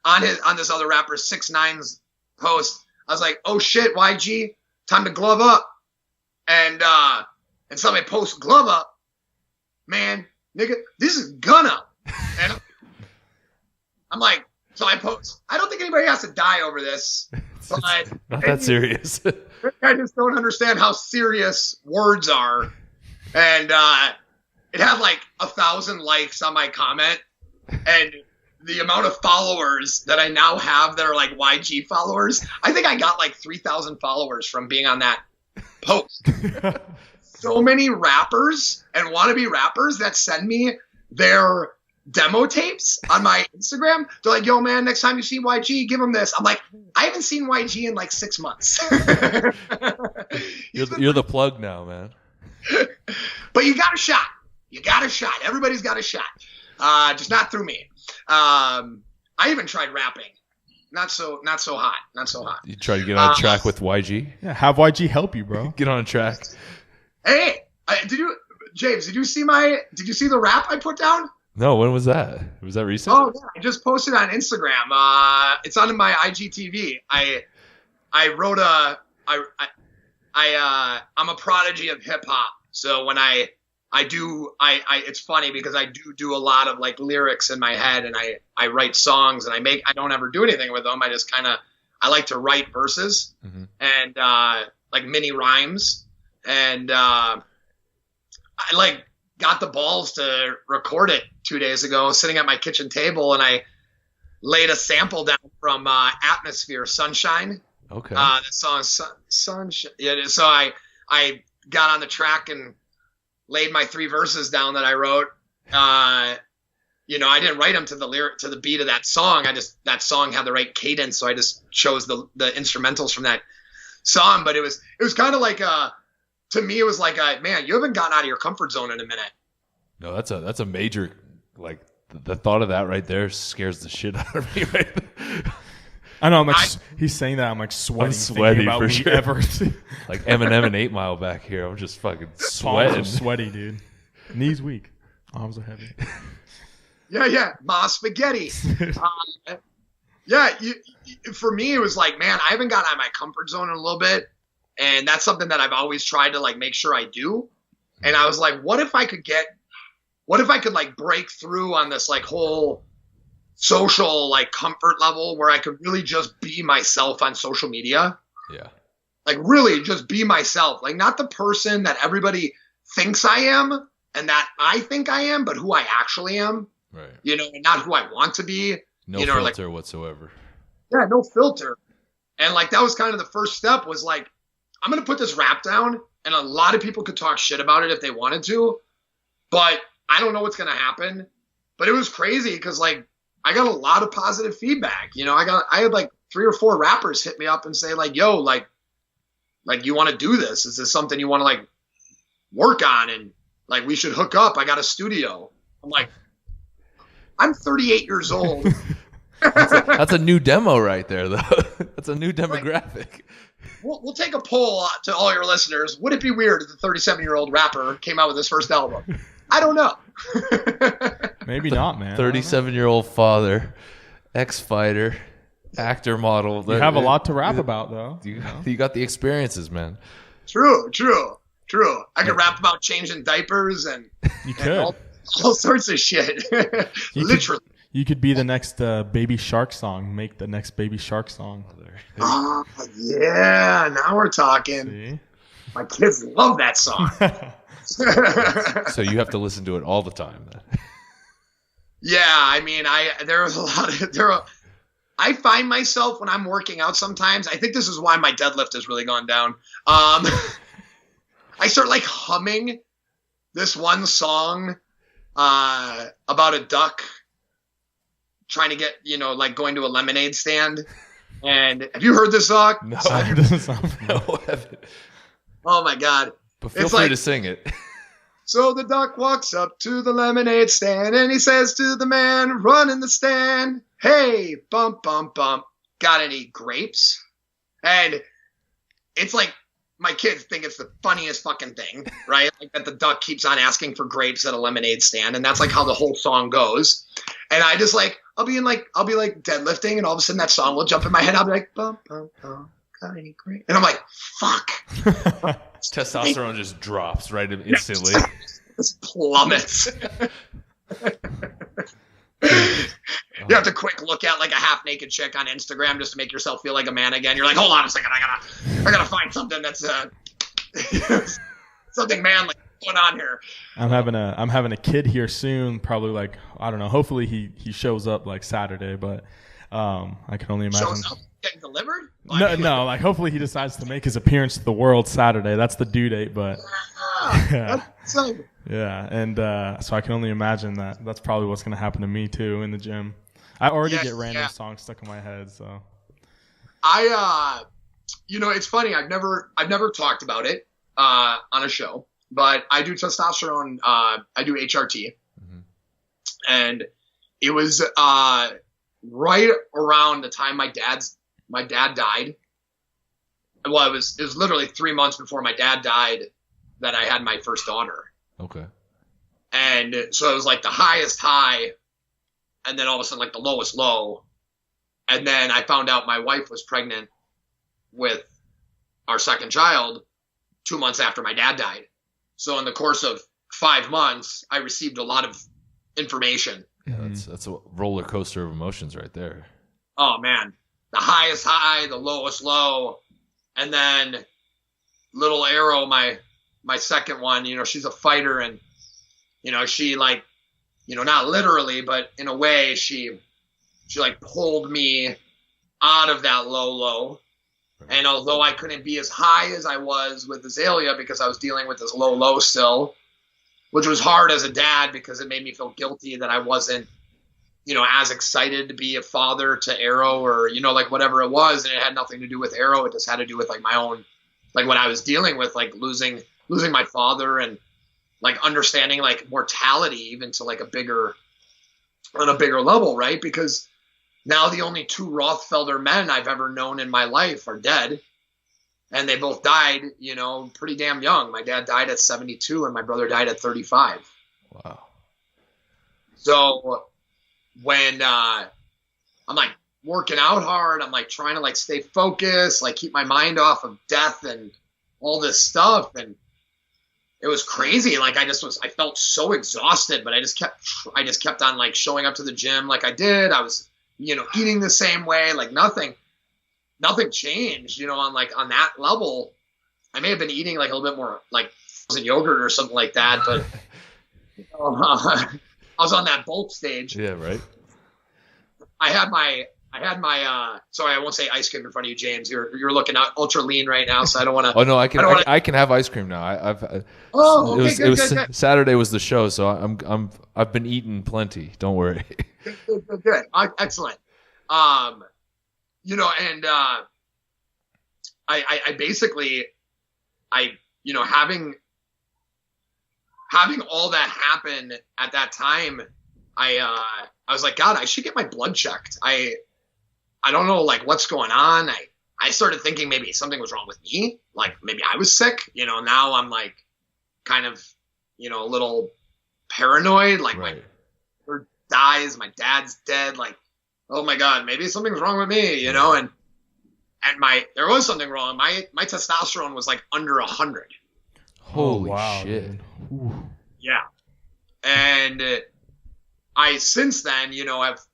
on this other rapper 6ix9ine's post, I was like, oh shit, YG, time to glove up, and somebody posts glove up, man, nigga, this is gun up, and I'm like, so I post, I don't think anybody has to die over this, but not that serious. I just don't understand how serious words are. And it had like 1,000 likes on my comment, and the amount of followers that I now have that are like YG followers, I think I got like 3,000 followers from being on that post. So many rappers and wannabe rappers that send me their demo tapes on my Instagram. They're like, yo man, next time you see YG, give him this. I'm like, I haven't seen YG in like 6 months. You're the plug now, man. But you got a shot. Everybody's got a shot. Just not through me. I even tried rapping. Not so hot. You try to get on a track with YG? Yeah, have YG help you, bro. Get on a track. Hey, James, did you see the rap I put down? No, when was that? Was that recent? Oh yeah, I just posted on Instagram. It's on my IGTV. I wrote I'm a prodigy of hip hop. So when I it's funny because I do a lot of like lyrics in my head, and I write songs, and I don't ever do anything with them. I just I like to write verses, mm-hmm. and like mini rhymes, and I like got the balls to record it 2 days ago, sitting at my kitchen table, and I laid a sample down from Atmosphere, Sunshine. Okay. The song Sunshine. Yeah, so I got on the track and laid my 3 verses down that I wrote. You know, I didn't write them to the beat of that song. That song had the right cadence, so I just chose the instrumentals from that song. But it was kind of like to me, it was like man, you haven't gotten out of your comfort zone in a minute. No, that's a major, like, the thought of that right there scares the shit out of me. Right? I know. He's saying that. I'm like sweating. I'm sweaty about for sure. Ever. Like Eminem and 8 Mile back here. I'm just fucking sweating. Palms are sweaty, dude. Knees weak. Arms are heavy. Yeah. Ma spaghetti. Yeah. For me, it was like, man, I haven't gotten out of my comfort zone in a little bit. And that's something that I've always tried to like make sure I do. And I was like, what if I could like break through on this like whole social like comfort level where I could really just be myself on social media? Yeah. Like really just be myself. Like not the person that everybody thinks I am and that I think I am, but who I actually am. Right. You know, and not who I want to be. No filter like, whatsoever. Yeah, no filter. And like that was kind of the first step was like, I'm going to put this rap down, and a lot of people could talk shit about it if they wanted to, but I don't know what's going to happen. But it was crazy because like I got a lot of positive feedback. You know, I had like 3 or 4 rappers hit me up and say like, yo, like you want to do this? Is this something you want to like work on? And like, we should hook up. I got a studio. I'm like, I'm 38 years old. That's a new demo right there, though. That's a new demographic. We'll take a poll to all your listeners. Would it be weird if the 37-year-old rapper came out with his first album? I don't know. Maybe not, man. 37-year-old father, ex-fighter, actor, model. You have a lot to rap about, though. You got the experiences, man. True. I could rap about changing diapers and you could. And all sorts of shit. Literally. You could be the next Baby Shark song. Make the next Baby Shark song. Oh, yeah. Now we're talking. See? My kids love that song. So you have to listen to it all the time, then. Yeah, I mean, I find myself when I'm working out sometimes, I think this is why my deadlift has really gone down. I start like humming this one song about a duck trying to get, you know, like going to a lemonade stand. And have you heard this song? No, it doesn't sound no, I haven't. Oh my God. But feel free to sing it. So the duck walks up to the lemonade stand and he says to the man running the stand, hey, bump, bump, bump, got any grapes? And it's like, my kids think it's the funniest fucking thing, right? Like that the duck keeps on asking for grapes at a lemonade stand. And that's like how the whole song goes. And I just like, I'll be like deadlifting and all of a sudden that song will jump in my head. I'll be like, bump, bump, bump, got any grapes? And I'm like, fuck. Testosterone just drops right instantly. Just plummets. You have to quick look at like a half naked chick on Instagram just to make yourself feel like a man again. You're like, hold on a second, I gotta find something that's something manly going on here. I'm having a kid here soon, probably like, I don't know, hopefully he shows up like Saturday, but I can only imagine. Shows up getting delivered? No, like hopefully he decides to make his appearance to the world Saturday. That's the due date, but yeah. Yeah, and so I can only imagine that's probably what's going to happen to me too in the gym. I already get random songs stuck in my head, so. You know, it's funny. I've never talked about it on a show, but I do testosterone. I do HRT, and it was right around the time my dad died. Well, it was literally 3 months before my dad died that I had my first daughter. Okay. And so it was like the highest high, and then all of a sudden like the lowest low. And then I found out my wife was pregnant with our second child 2 months after my dad died. So in the course of 5 months, I received a lot of information. Yeah, that's a roller coaster of emotions right there. Oh man, the highest high, the lowest low, and then little Arrow, my second one, you know, she's a fighter, and you know, she like, you know, not literally, but in a way, she like pulled me out of that low. And although I couldn't be as high as I was with Azalea because I was dealing with this low still, which was hard as a dad because it made me feel guilty that I wasn't, you know, as excited to be a father to Arrow or, you know, like whatever it was. And it had nothing to do with Arrow. It just had to do with like my own, like what I was dealing with, like losing my father and like understanding like mortality even to like on a bigger level, right? Because now the only 2 Rothfelder men I've ever known in my life are dead. And they both died, you know, pretty damn young. My dad died at 72 and my brother died at 35. Wow. So when I'm like working out hard, I'm like trying to like stay focused, like keep my mind off of death and all this stuff, and it was crazy. Like I felt so exhausted, but I just kept on like showing up to the gym like I did. I was, eating the same way, like nothing changed, on that level. I may have been eating like a little bit more like frozen yogurt or something like that, but I was on that bulk stage. Yeah, right. I had my sorry, I won't say ice cream in front of you, James. You're looking out ultra lean right now, so I don't want to. Oh no, I can have ice cream now. Good. Saturday was the show, so I've been eating plenty. Don't worry. Good. Excellent. And I basically having all that happen at that time, I was like, God, I should get my blood checked. I don't know, like, what's going on. I started thinking maybe something was wrong with me. Like, maybe I was sick. Now I'm, like, kind of, a little paranoid. Like, right. My brother dies. My dad's dead. Like, oh, my God, maybe something's wrong with me, and there was something wrong. My testosterone was, like, under 100. Holy shit. Yeah. And I, since then,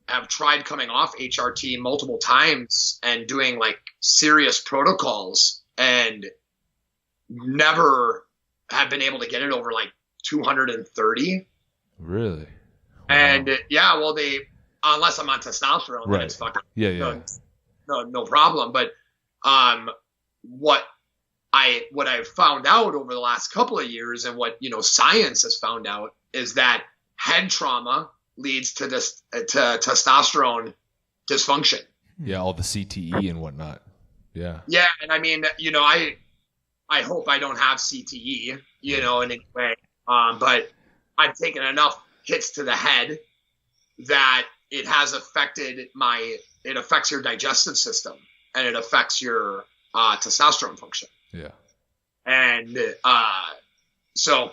have tried coming off HRT multiple times and doing like serious protocols, and never have been able to get it over like 230. Really? Wow. And yeah, well, unless I'm on testosterone, right. Then it's fucking no problem. But what I've found out over the last couple of years, and what science has found out, is that head trauma leads to testosterone dysfunction. Yeah, all the CTE and whatnot. Yeah. Yeah, and I mean, I hope I don't have CTE, in any way. But I've taken enough hits to the head that it has affected it affects your digestive system, and it affects your testosterone function. Yeah. And so,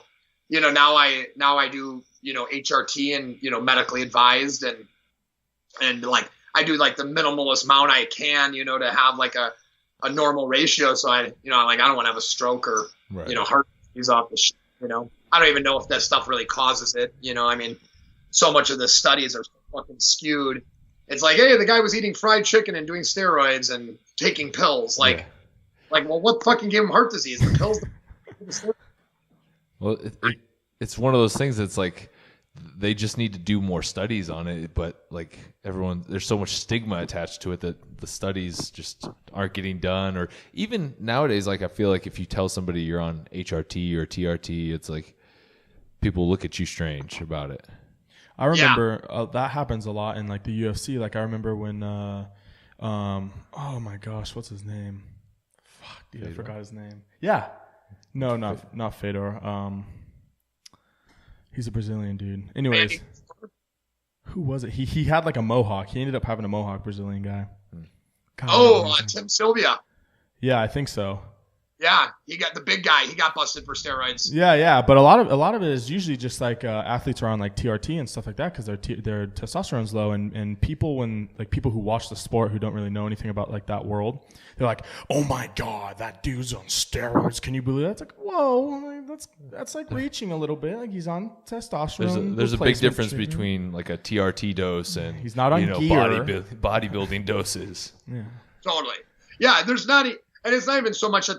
now I do, HRT and, medically advised, and like I do like the minimalist amount I can, to have like a normal ratio. So I don't want to have a stroke or, right. Heart disease off the shit, I don't even know if that stuff really causes it. I mean, so much of the studies are fucking skewed. It's like, hey, the guy was eating fried chicken and doing steroids and taking pills. Like, well, what fucking gave him heart disease? The pills. Well, it's one of those things that's like they just need to do more studies on it, but like there's so much stigma attached to it that the studies just aren't getting done. Or even nowadays, like I feel like if you tell somebody you're on HRT or TRT, it's like people look at you strange about it. I remember that happens a lot in like the UFC. Like I remember when, oh my gosh, what's his name? Fuck, dude, I forgot his name. Yeah, no, not Fedor. He's a Brazilian dude. Anyways, who was it? He had like a mohawk. He ended up having a mohawk, Brazilian guy. God, Tim Sylvia. Yeah, I think so. Yeah, he got the big guy. He got busted for steroids. Yeah, but a lot of it is usually just like athletes are on like TRT and stuff like that because their testosterone's low, and people who watch the sport who don't really know anything about like that world, they're like, oh my god, that dude's on steroids. Can you believe that? It's like, whoa, that's like reaching a little bit. Like he's on testosterone. There's a big difference between like a TRT dose and he's not on gear. bodybuilding doses. Yeah, totally. Yeah, there's not. And it's not even so much that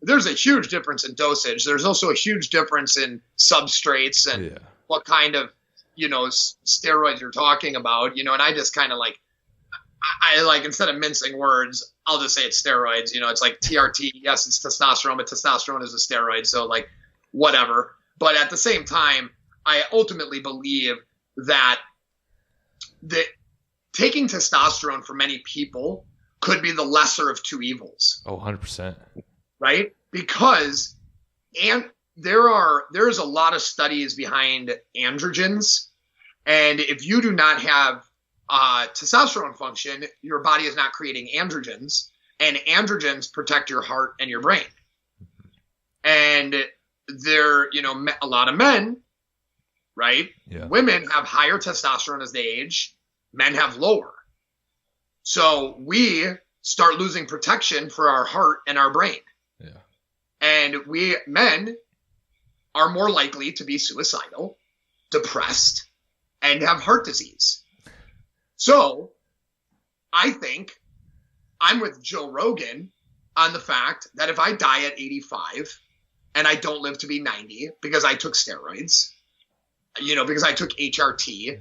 there's a huge difference in dosage. There's also a huge difference in substrates and what kind of, steroids you're talking about, and I just kind of like, I like, instead of mincing words, I'll just say it's steroids, it's like TRT. Yes, it's testosterone, but testosterone is a steroid. So like, whatever. But at the same time, I ultimately believe that taking testosterone for many people could be the lesser of two evils. Oh, 100%. Right? Because there's a lot of studies behind androgens. And if you do not have testosterone function, your body is not creating androgens. And androgens protect your heart and your brain. And a lot of men, right? Yeah. Women have higher testosterone as they age. Men have lower. So we start losing protection for our heart and our brain. Yeah. And men are more likely to be suicidal, depressed, and have heart disease. So I think I'm with Joe Rogan on the fact that if I die at 85 and I don't live to be 90 because I took steroids, because I took HRT,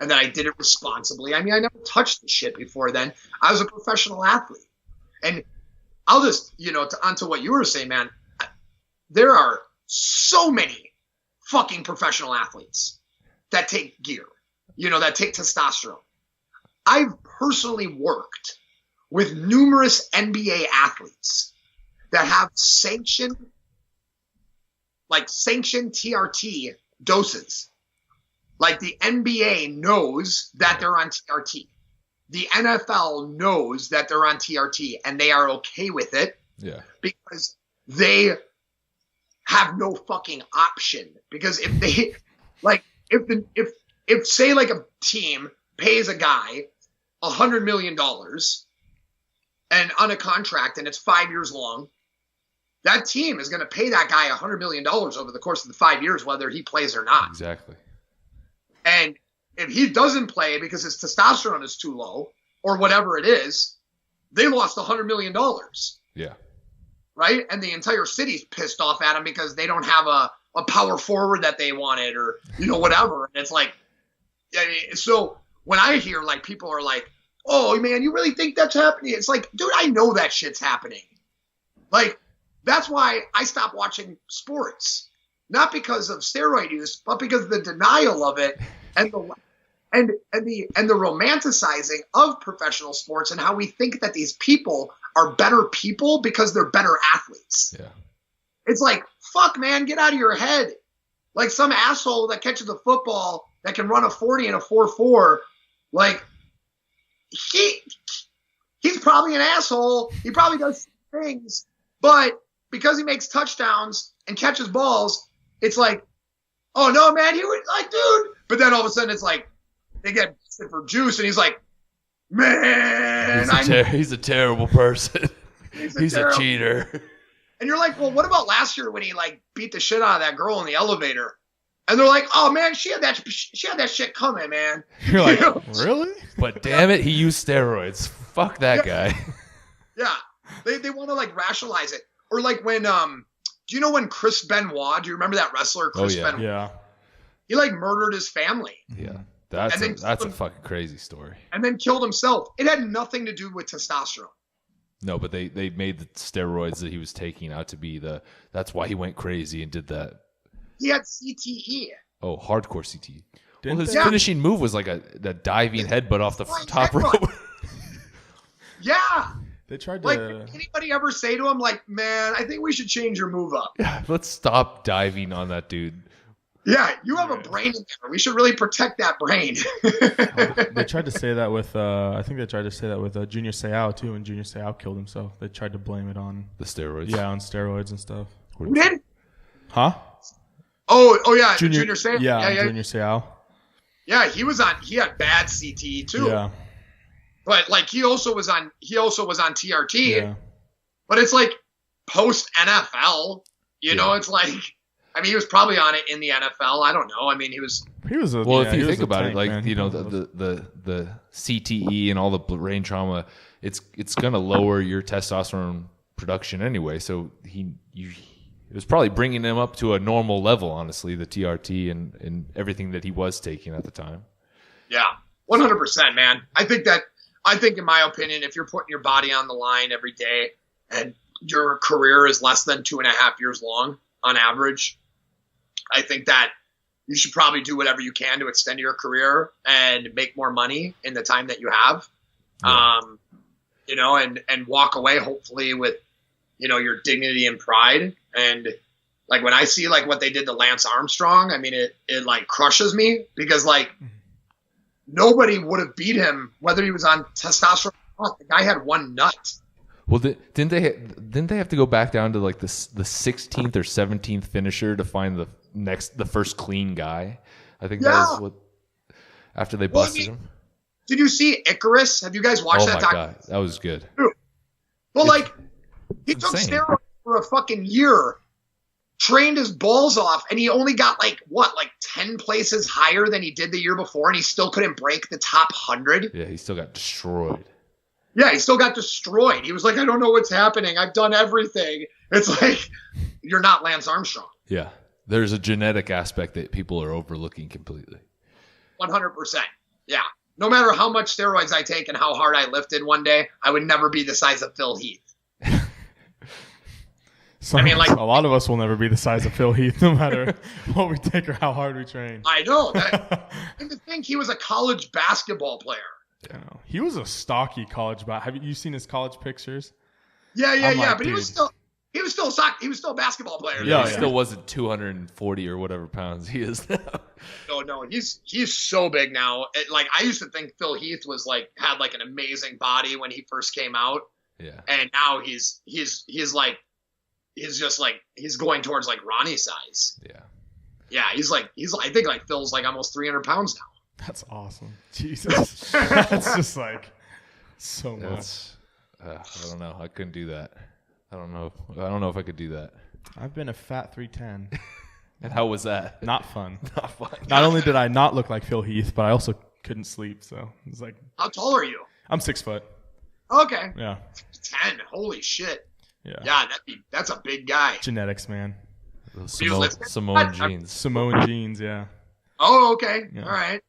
and then I did it responsibly. I mean, I never touched the shit before then. I was a professional athlete. And I'll just, onto what you were saying, man, there are so many fucking professional athletes that take gear, that take testosterone. I've personally worked with numerous NBA athletes that have sanctioned TRT doses. Like the NBA knows that they're on TRT. The NFL knows that they're on TRT and they are okay with it. Yeah. Because they have no fucking option. Because if they if say like a team pays a guy $100 million and on a contract and it's 5 years long, that team is going to pay that guy $100 million over the course of the 5 years, whether he plays or not. Exactly. And if he doesn't play because his testosterone is too low or whatever it is, they lost $100 million. Yeah. Right? And the entire city's pissed off at him because they don't have a power forward that they wanted or, whatever. And it's like, so when I hear like people are like, oh man, you really think that's happening? It's like, dude, I know that shit's happening. Like, that's why I stopped watching sports. Not because of steroid use, but because of the denial of it and the romanticizing of professional sports and how we think that these people are better people because they're better athletes. Yeah. It's like, fuck, man, get out of your head. Like some asshole that catches a football that can run a 40 and a 4.4, like he's probably an asshole. He probably does things, but because he makes touchdowns and catches balls, it's like, oh no, man, he was like, dude. But then all of a sudden it's like they get for juice, and he's like, man, he's a terrible person. He's a cheater. And you're like, well, what about last year when he like beat the shit out of that girl in the elevator? And they're like, oh man, she had that shit coming, man. You're like, really? But damn it, he used steroids. Fuck that guy. Yeah, they want to like rationalize it, or like when do you know when Chris Benoit? Do you remember that wrestler, Chris Benoit? Yeah. He like murdered his family. Yeah, that's a fucking crazy story. And then killed himself. It had nothing to do with testosterone. No, but they made the steroids that he was taking out to be that's why he went crazy and did that. He had CTE. Oh, hardcore CTE. Well, his finishing move was like a diving headbutt off the top rope. Yeah. They tried to. Like, did anybody ever say to him, like, man, I think we should change your move up? Yeah, let's stop diving on that dude. Yeah, you have a brain in there. We should really protect that brain. They tried to say that with, I think they tried to say that with Junior Seau too, and Junior Seau killed himself. They tried to blame it on the steroids. Yeah, on steroids and stuff. Who did? Huh? Oh yeah, Junior Seau. Yeah, Junior Seau. Yeah, he had bad CTE too. Yeah. But like he also was on TRT. Yeah. But it's like post NFL, it's like, I mean, he was probably on it in the NFL. I don't know. I mean, he was if you think about it, like, man, the CTE and all the brain trauma, it's going to lower your testosterone production anyway. So it was probably bringing him up to a normal level, honestly, the TRT and everything that he was taking at the time. Yeah, 100%, man. I think, in my opinion, if you're putting your body on the line every day and your career is less than 2.5 years long on average, I think that you should probably do whatever you can to extend your career and make more money in the time that you have. Yeah. And walk away hopefully with, your dignity and pride. And like when I see like what they did to Lance Armstrong, I mean, it like crushes me because like nobody would have beat him whether he was on testosterone or not. The guy had one nut. Well, didn't they have to go back down to like the 16th or 17th finisher to find the first clean guy? I think that was what after they busted him. Did you see Icarus? Have you guys watched that? Oh my god, that was good. Well, like he took steroids for a fucking year, trained his balls off, and he only got like 10 places higher than he did the year before, and he still couldn't break the top 100. Yeah, he still got destroyed. Yeah, he still got destroyed. He was like, I don't know what's happening. I've done everything. It's like, you're not Lance Armstrong. Yeah. There's a genetic aspect that people are overlooking completely. 100%. Yeah. No matter how much steroids I take and how hard I lifted one day, I would never be the size of Phil Heath. I mean, like, a lot of us will never be the size of Phil Heath, no matter what we take or how hard we train. I know. And to think he was a college basketball player. Yeah. He was a stocky college Have you seen his college pictures? Yeah. Like, but dude. he was still a basketball player. Yeah, he still wasn't 240 or whatever pounds he is now. No, he's so big now. Like, I used to think Phil Heath was like had like an amazing body when he first came out. Yeah. And now he's going towards like Ronnie size. Yeah. Yeah, I think like Phil's like almost 300 pounds now. That's awesome. Jesus. That's just like so much. I don't know. I couldn't do that. I don't know if I could do that. I've been a fat 310. And how was that? Not fun. Not fun. Not only did I not look like Phil Heath, but I also couldn't sleep. So it was like. How tall are you? I'm 6 foot. Okay. Yeah. 10. Holy shit. Yeah. Yeah, that's a big guy. Genetics, man. Samoan genes. Samoan genes, yeah. Oh, okay. Yeah. All right.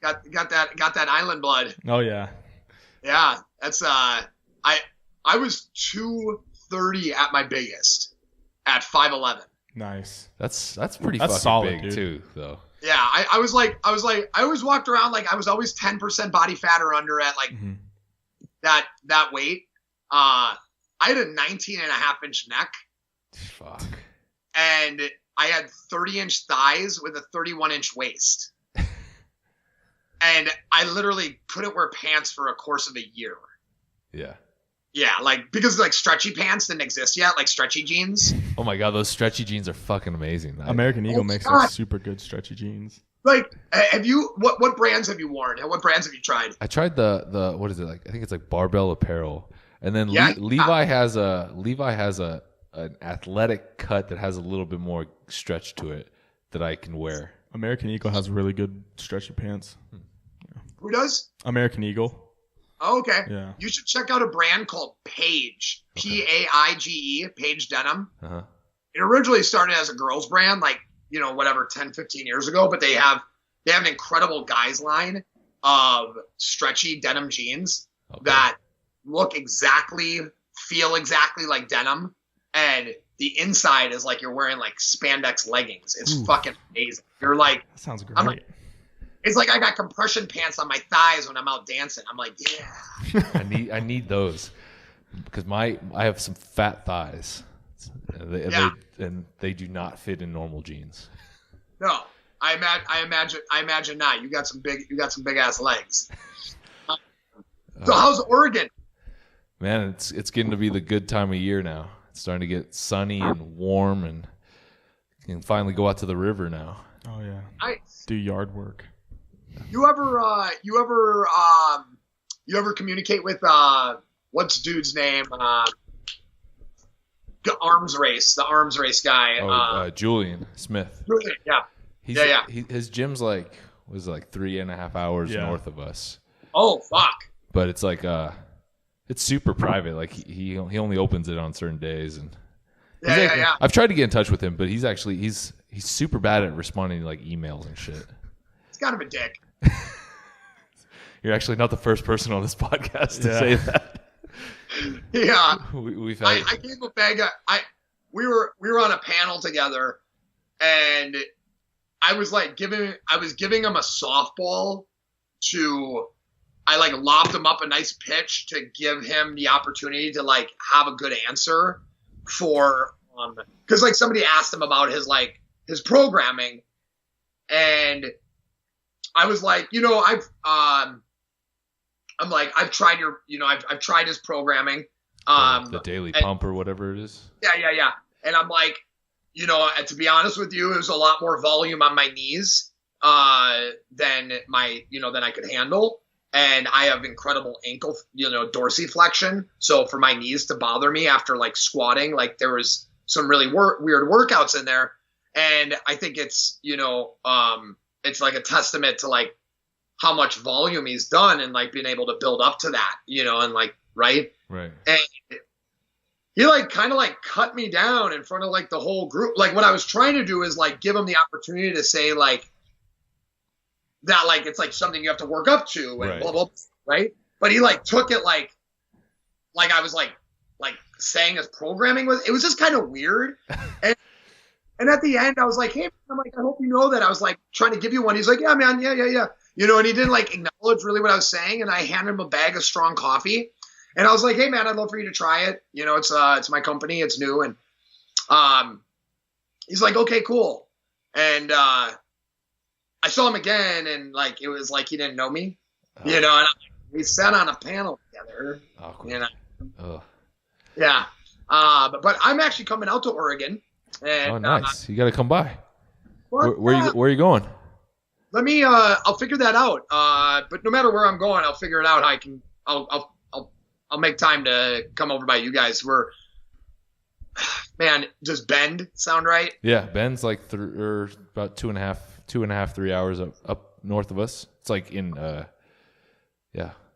Got that island blood. Oh yeah. Yeah, that's I was 230 at my biggest at 5'11". Nice. That's pretty That's fucking solid, big dude. too, though. Yeah, I was like I always walked around like I was always 10% body fat or under at like that weight. I had a 19.5-inch neck. Fuck. And I had 30-inch thighs with a 31-inch waist. And I literally couldn't wear pants for a course of a year. Yeah. Yeah, like because like stretchy pants didn't exist yet, like stretchy jeans. Oh my god, those stretchy jeans are fucking amazing. American Eagle makes like super good stretchy jeans. Like, have you what brands have you worn? What brands have you tried? I tried the what is it like? I think it's like Barbell Apparel, and then Yeah. Levi has an athletic cut that has a little bit more stretch to it that I can wear. American Eagle has really good stretchy pants. Who does? American Eagle. Oh, okay. Yeah. You should check out a brand called Paige. Paige. Paige Denim. Uh-huh. It originally started as a girls brand, like, 10, 15 years ago, but they have an incredible guys line of stretchy denim jeans that look feel exactly like denim, and the inside is like you're wearing like spandex leggings. It's fucking amazing. You're like, That sounds great. it's like I got compression pants on my thighs when I'm out dancing. I'm like, yeah. I need those because I have some fat thighs. And they do not fit in normal jeans. No, I imagine not. You got some big ass legs. So how's Oregon? Man, it's getting to be the good time of year now. It's starting to get sunny and warm, and you can finally go out to the river now. Oh yeah. Nice. Do yard work. You ever communicate with what's dude's name? The arms race guy. Julian Smith. Yeah. His gym's was 3.5 hours north of us. Oh fuck. But it's like it's super private. Like he only opens it on certain days, and Yeah. I've tried to get in touch with him, but he's super bad at responding to like emails and shit. He's kind of a dick. You're actually not the first person on this podcast to say that. Yeah. We've had. I gave a bag of. We were on a panel together, and I was giving him a softball I lobbed him up a nice pitch to give him the opportunity to have a good answer for because somebody asked him about his programming, and I was like, I've tried I've tried his programming, the Daily Pump or whatever it is. Yeah. And I'm like, to be honest with you, it was a lot more volume on my knees than I could handle. and I have incredible ankle, dorsiflexion. So for my knees to bother me after like squatting, like there was some really weird workouts in there. And I think it's, it's like a testament to like how much volume he's done and like being able to build up to that, and like, right. Right. And he like kind of like cut me down in front of like the whole group. Like what I was trying to do is like give him the opportunity to say like that, like it's like something you have to work up to and right. blah, blah, right? But he like took it like I was like saying his programming was, it was just kind of weird. And at the end I was like, hey, I'm like, I hope you know that I was like trying to give you one. He's like, yeah, man. Yeah. And he didn't like acknowledge really what I was saying. And I handed him a bag of strong coffee. And I was like, hey, man, I'd love for you to try it. It's my company. It's new. And he's like, okay, cool. And I saw him again, and like it was like he didn't know me, and we sat on a panel together. Awkward. Yeah. But I'm actually coming out to Oregon. And, nice. You got to come by. Where are you going? Let me. I'll figure that out. But no matter where I'm going, I'll figure it out. I'll make time to come over by you guys. Does Bend sound right? Yeah, Bend's like about 2.5, 3 hours up north of us. It's like in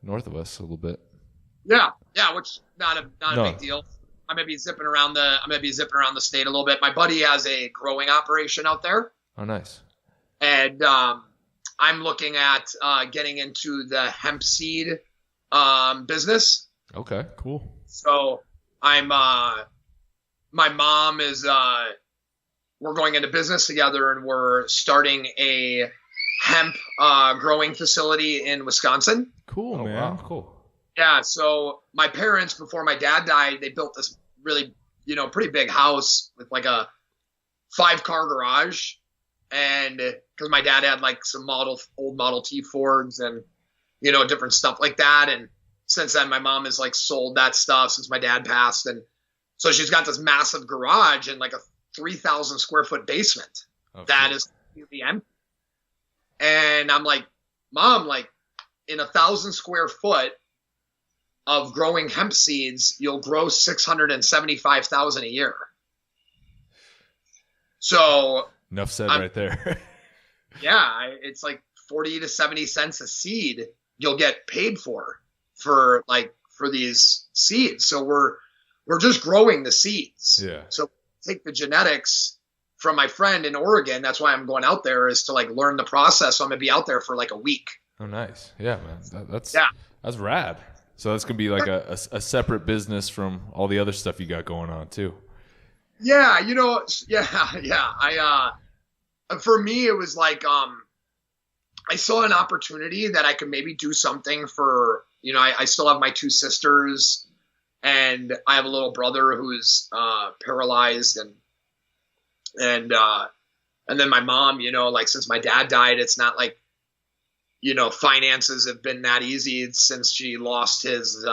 north of us a little bit. Yeah, which not a big deal. I'm gonna be zipping around the state a little bit. My buddy has a growing operation out there. Oh, nice. And I'm looking at getting into the hemp seed business. Okay, cool. So I'm my mom is we're going into business together, and we're starting a hemp growing facility in Wisconsin. Cool, man. Wow, cool. Yeah, so my parents, before my dad died, they built this really, pretty big house with like a 5-car garage. And because my dad had like some old Model T Fords and, different stuff like that. And since then, my mom has like sold that stuff since my dad passed. And so she's got this massive garage and like a 3,000 square foot basement that is completely empty. And I'm like, Mom, like in 1,000 square foot of growing hemp seeds, you'll grow 675,000 a year. So enough said right there. Yeah, it's like 40 to 70 cents a seed you'll get paid for these seeds. So we're just growing the seeds. Yeah. So take the genetics from my friend in Oregon. That's why I'm going out there, is to like learn the process. So I'm gonna be out there for like a week. Oh, nice. Yeah, man. That's rad. So that's gonna be like a separate business from all the other stuff you got going on too. Yeah, for me, it was like, I saw an opportunity that I could maybe do something for, I still have my 2 sisters, and I have a little brother who's paralyzed, and then my mom, like since my dad died, it's not like, finances have been that easy since she lost his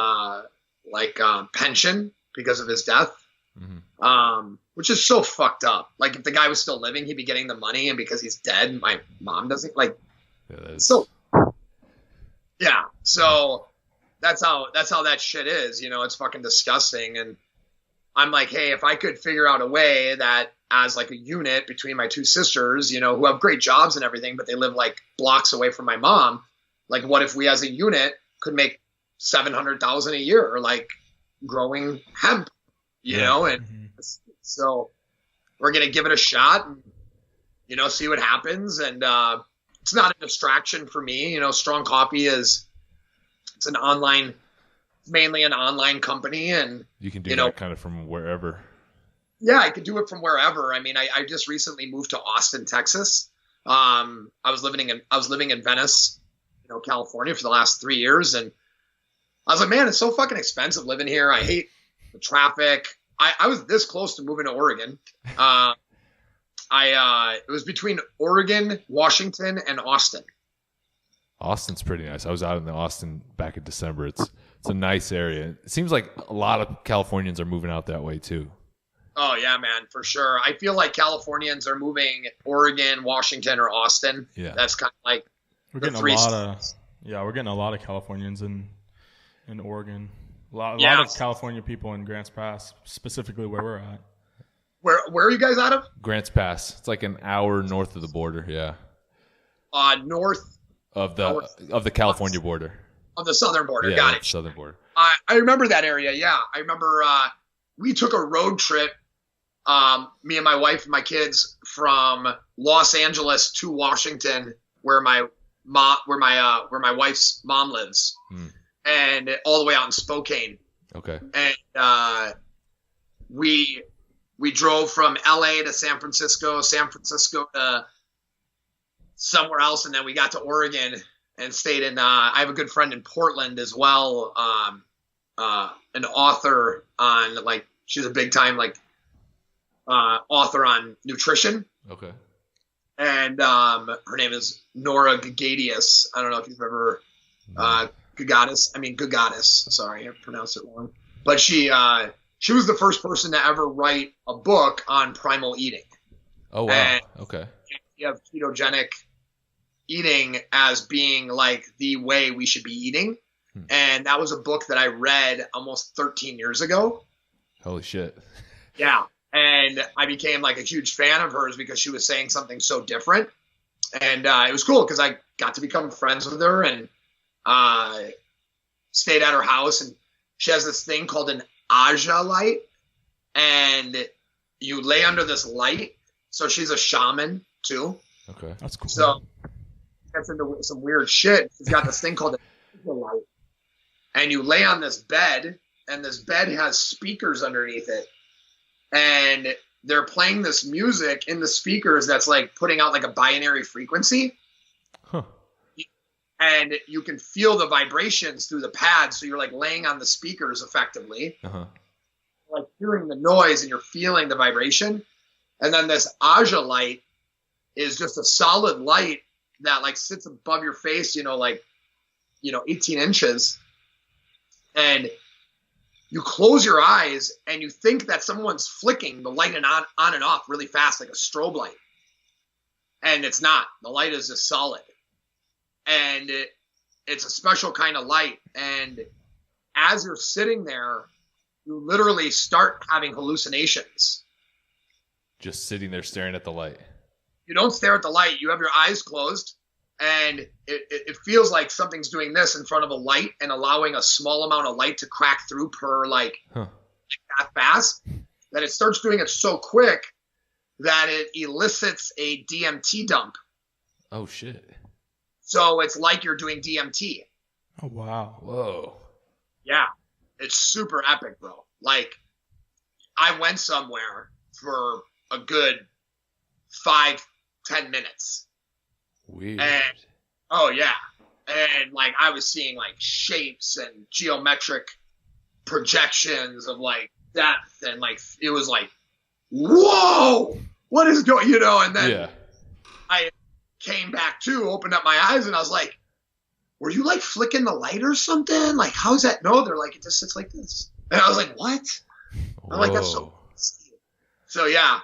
pension because of his death. Mm-hmm. Which is so fucked up. Like if the guy was still living, he'd be getting the money, and because he's dead, my mom doesn't like. Yeah, so that's how that shit is. It's fucking disgusting. And I'm like, hey, if I could figure out a way that as like a unit between my 2 sisters, who have great jobs and everything, but they live like blocks away from my mom. Like, what if we as a unit could make $700,000 a year, like growing hemp, and so we're going to give it a shot and, see what happens. And, it's not a distraction for me. Strong Coffee it's mainly an online company, and you can do that kind of from wherever. Yeah, I could do it from wherever. I mean, I just recently moved to Austin, Texas. I was living in Venice, California for the last 3 years, and I was like, man, it's so fucking expensive living here. I hate the traffic. I was this close to moving to Oregon. It was between Oregon, Washington, and Austin. Austin's pretty nice. I was out in Austin back in December. It's a nice area. It seems like a lot of Californians are moving out that way too. Oh yeah, man, for sure. I feel like Californians are moving Oregon, Washington, or Austin. Yeah, that's kind of like we're getting a Yeah, we're getting a lot of Californians in Oregon. A lot of California people in Grants Pass, specifically where we're at. Where are you guys out of? Grants Pass. It's like an hour north of the border. Yeah. North of the California border. Of the southern border. Yeah, Got it. Southern border. I remember that area. Yeah, I remember. We took a road trip. Me and my wife and my kids from Los Angeles to Washington, where my wife's mom lives, and all the way out in Spokane. Okay. And we drove from LA to San Francisco to somewhere else, and then we got to Oregon and stayed in. I have a good friend in Portland as well, an author on she's a big time author on nutrition. Okay. And her name is Nora Gagadius. I don't know if you've ever Gagadas. Sorry, I pronounced it wrong. But she was the first person to ever write a book on primal eating. Oh wow. And okay. You have ketogenic eating as being like the way we should be eating. And that was a book that I read almost 13 years ago. Holy shit. Yeah. And I became like a huge fan of hers because she was saying something so different. And it was cool because I got to become friends with her and stayed at her house. And she has this thing called an Aja light. And you lay under this light. So she's a shaman too. Okay. That's cool. So gets into some weird shit. She's got this thing called an Aja light. And you lay on this bed, and this bed has speakers underneath it. And they're playing this music in the speakers that's like putting out like a binary frequency. Huh. And you can feel the vibrations through the pad. So you're like laying on the speakers effectively, like hearing the noise and you're feeling the vibration. And then this Aja light is just a solid light that like sits above your face, 18 inches. And you close your eyes and you think that someone's flicking the light on and off really fast, like a strobe light. And it's not. The light is just solid. And it's a special kind of light. And as you're sitting there, you literally start having hallucinations. Just sitting there staring at the light. You don't stare at the light. You have your eyes closed. And it feels like something's doing this in front of a light and allowing a small amount of light to crack through per like that fast, that it starts doing it so quick that it elicits a DMT dump. Oh, shit. So it's like you're doing DMT. Oh, wow. Whoa. Yeah. It's super epic, bro. Like, I went somewhere for a good 5-10 minutes. Weird. And, oh yeah. And like I was seeing like shapes and geometric projections of like depth, and like it was like, whoa, what is going, and then I came back to, opened up my eyes, and I was like, were you like flicking the light or something? Like, how's that? No, they're like, it just sits like this. And I was like, what? Whoa. I'm like, that's so yeah,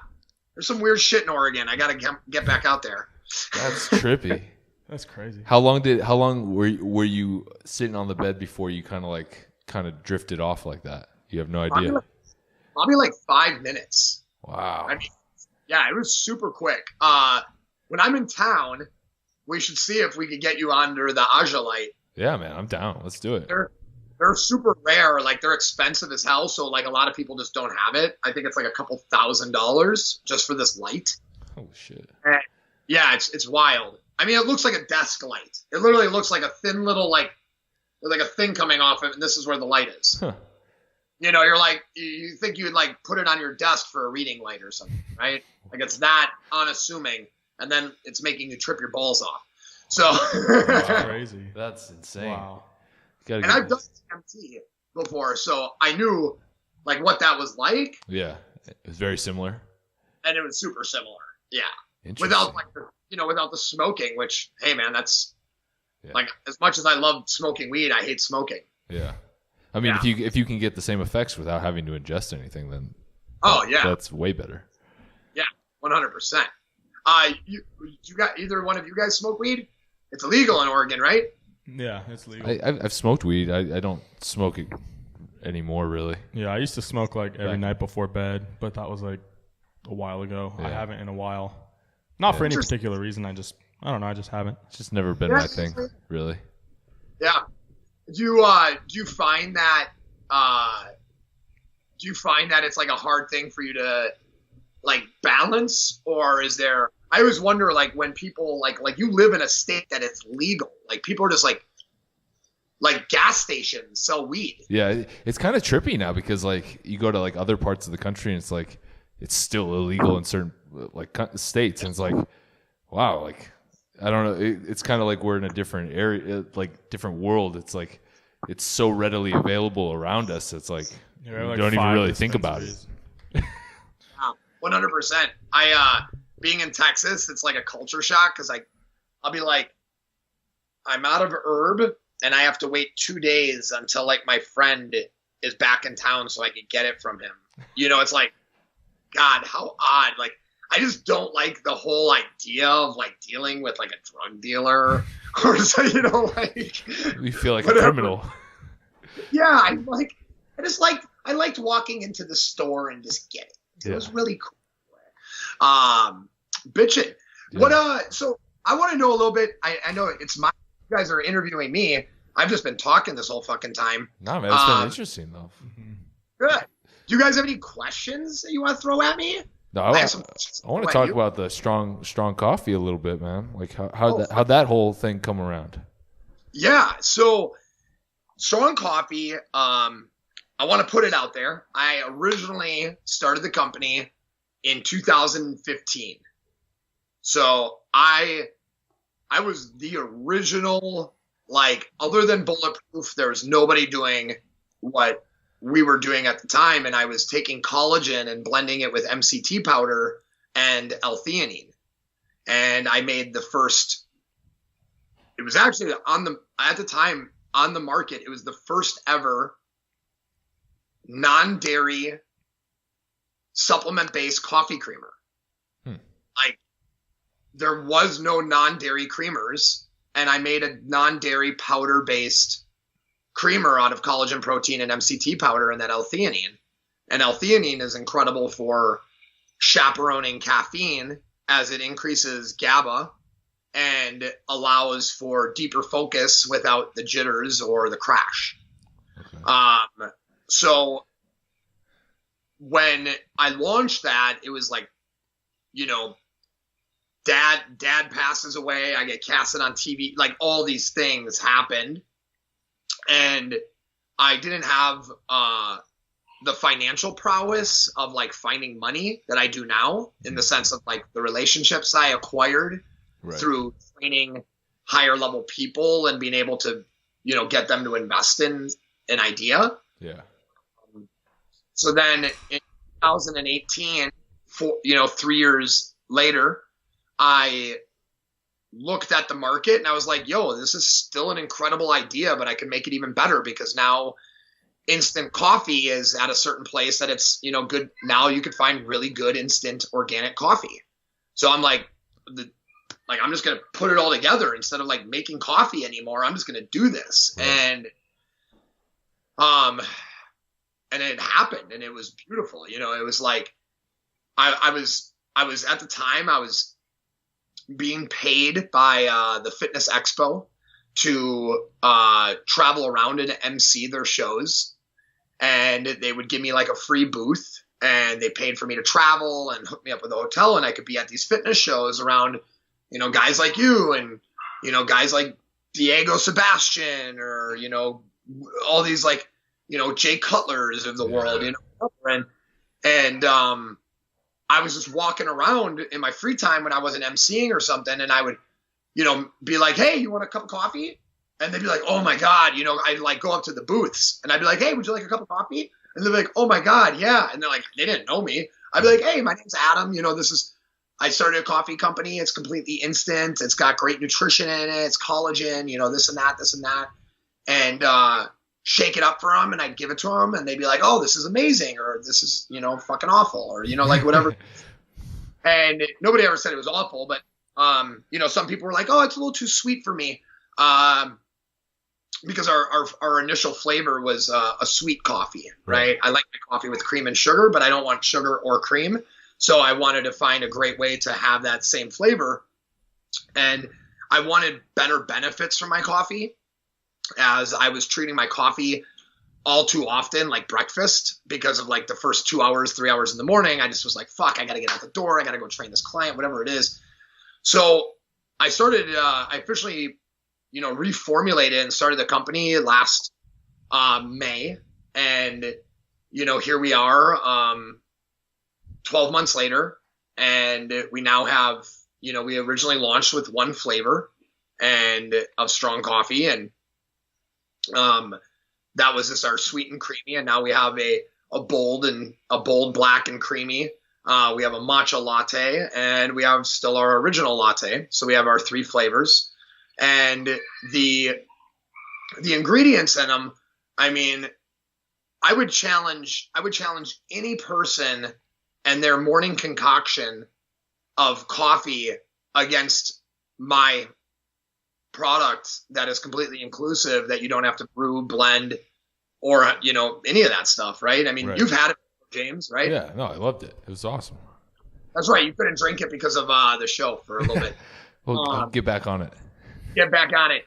there's some weird shit in Oregon. I got to get back out there. That's trippy. That's crazy. How long were you sitting on the bed before you kind of drifted off like that? You have no idea. Probably like 5 minutes. Wow. I mean, yeah, it was super quick. When I'm in town, we should see if we could get you under the Aja light. Yeah, man, I'm down. Let's do it. They're super rare. Like, they're expensive as hell. So like a lot of people just don't have it. I think it's like a couple $1,000s just for this light. Oh shit. And yeah, it's wild. I mean, it looks like a desk light. It literally looks like a thin little like a thing coming off of it, and this is where the light is. Huh. You're like, you think you'd like put it on your desk for a reading light or something, right? Like it's that unassuming, and then it's making you trip your balls off. So That's crazy. That's insane. Wow. And I've done DMT before, so I knew like what that was like. Yeah, it was very similar. And it was super similar. Yeah. Interesting. Without the smoking, which, hey man, that's like, as much as I love smoking weed, I hate smoking. Yeah. I mean, if you can get the same effects without having to ingest anything, then that's way better. Yeah, 100%. You got either one of you guys smoke weed? It's illegal in Oregon, right? Yeah, it's legal. I've smoked weed. I don't smoke it anymore, really. Yeah, I used to smoke like every night before bed, but that was like a while ago. Yeah. I haven't in a while. Not for any particular reason. I don't know. I just haven't. It's just never been my thing, really. Yeah. Do you find that it's like a hard thing for you to like balance, or is there? I always wonder, like, when people like you live in a state that it's legal, like people are just like gas stations sell weed. Yeah, it's kind of trippy now because like you go to like other parts of the country and it's like it's still illegal in certain like states, and it's like, wow, like I don't know, it's kind of like we're in a different area, like different world. It's like it's so readily available around us. It's like you don't even really think about it. 100%. I being in Texas, it's like a culture shock because I'll be like, I'm out of herb and I have to wait 2 days until like my friend is back in town so I can get it from him. You know, it's like, God, how odd. Like, I just don't like the whole idea of like dealing with like a drug dealer or so, you know, like we feel like whatever. a criminal. Yeah, I liked walking into the store and just getting it. It was really cool. Bitchin'. Yeah. What so I want to know a little bit. I know you guys are interviewing me. I've just been talking this whole fucking time. No, man, it's been interesting though. Good. Do you guys have any questions that you want to throw at me? No, I want to talk about the strong coffee a little bit, man. Like how'd that whole thing come around? Yeah, so strong coffee. I want to put it out there. I originally started the company in 2015. So I was the original, like, other than Bulletproof, there was nobody doing what we were doing at the time. And I was taking collagen and blending it with MCT powder and L-theanine. And I made the first, it was actually at the time on the market, it was the first ever non-dairy supplement-based coffee creamer. Like, there was no non-dairy creamers, and I made a non-dairy powder-based creamer out of collagen protein and MCT powder and that L-theanine. And L-theanine is incredible for chaperoning caffeine as it increases GABA and allows for deeper focus without the jitters or the crash. Okay. So when I launched that, it was like, you know, dad passes away. I get casted on TV. Like, all these things happened. And I didn't have the financial prowess of like finding money that I do now, in the sense of like the relationships I acquired through training higher level people and being able to, you know, get them to invest in an idea. Yeah. So then in 2018, 3 years later, I looked at the market and I was like, yo, this is still an incredible idea, but I can make it even better, because now instant coffee is at a certain place that it's, you know, good. Now you could find really good instant organic coffee. So I'm like, I'm just going to put it all together instead of like making coffee anymore. I'm just going to do this. Right. And it happened, and it was beautiful. You know, it was like, I was at the time, I was being paid by the Fitness Expo to travel around and MC their shows. And they would give me like a free booth, and they paid for me to travel and hook me up with a hotel, and I could be at these fitness shows around, you know, guys like you and, you know, guys like Diego Sebastian, or, you know, all these like, you know, Jay Cutlers of the world, you know, and I was just walking around in my free time when I wasn't emceeing or something, and I would, you know, be like, hey, you want a cup of coffee? And they'd be like, oh my God, you know, I'd like go up to the booths and I'd be like, hey, would you like a cup of coffee? And they'd be like, oh my God, yeah. And they're like, they didn't know me. I'd be like, hey, my name's Adam. You know, I started a coffee company. It's completely instant. It's got great nutrition in it. It's collagen, you know, this and that. And shake it up for them, and I'd give it to them, and they'd be like, oh, this is amazing, or this is, you know, fucking awful, or, you know, like whatever. And nobody ever said it was awful, but, you know, some people were like, oh, it's a little too sweet for me. because our initial flavor was a sweet coffee, right? I like my coffee with cream and sugar, but I don't want sugar or cream. So I wanted to find a great way to have that same flavor. And I wanted better benefits from my coffee, as I was treating my coffee all too often like breakfast, because of like the first 2 hours, 3 hours in the morning. I just was like, fuck, I got to get out the door. I got to go train this client, whatever it is. So I started, I officially, reformulated and started the company last May. And, here we are 12 months later. And we now have, we originally launched with one flavor and of strong coffee. And that was just our sweet and creamy. And now we have a bold black and creamy. We have a matcha latte, and we have still our original latte. So we have our 3 flavors, and the ingredients in them. I mean, I would challenge any person and their morning concoction of coffee against my product that is completely inclusive, that you don't have to brew, blend, or any of that stuff, right? I mean, You've had it, James, right? Yeah, no, I loved it. It was awesome. That's right. You couldn't drink it because of the show for a little bit. I'll get back on it. Get back on it.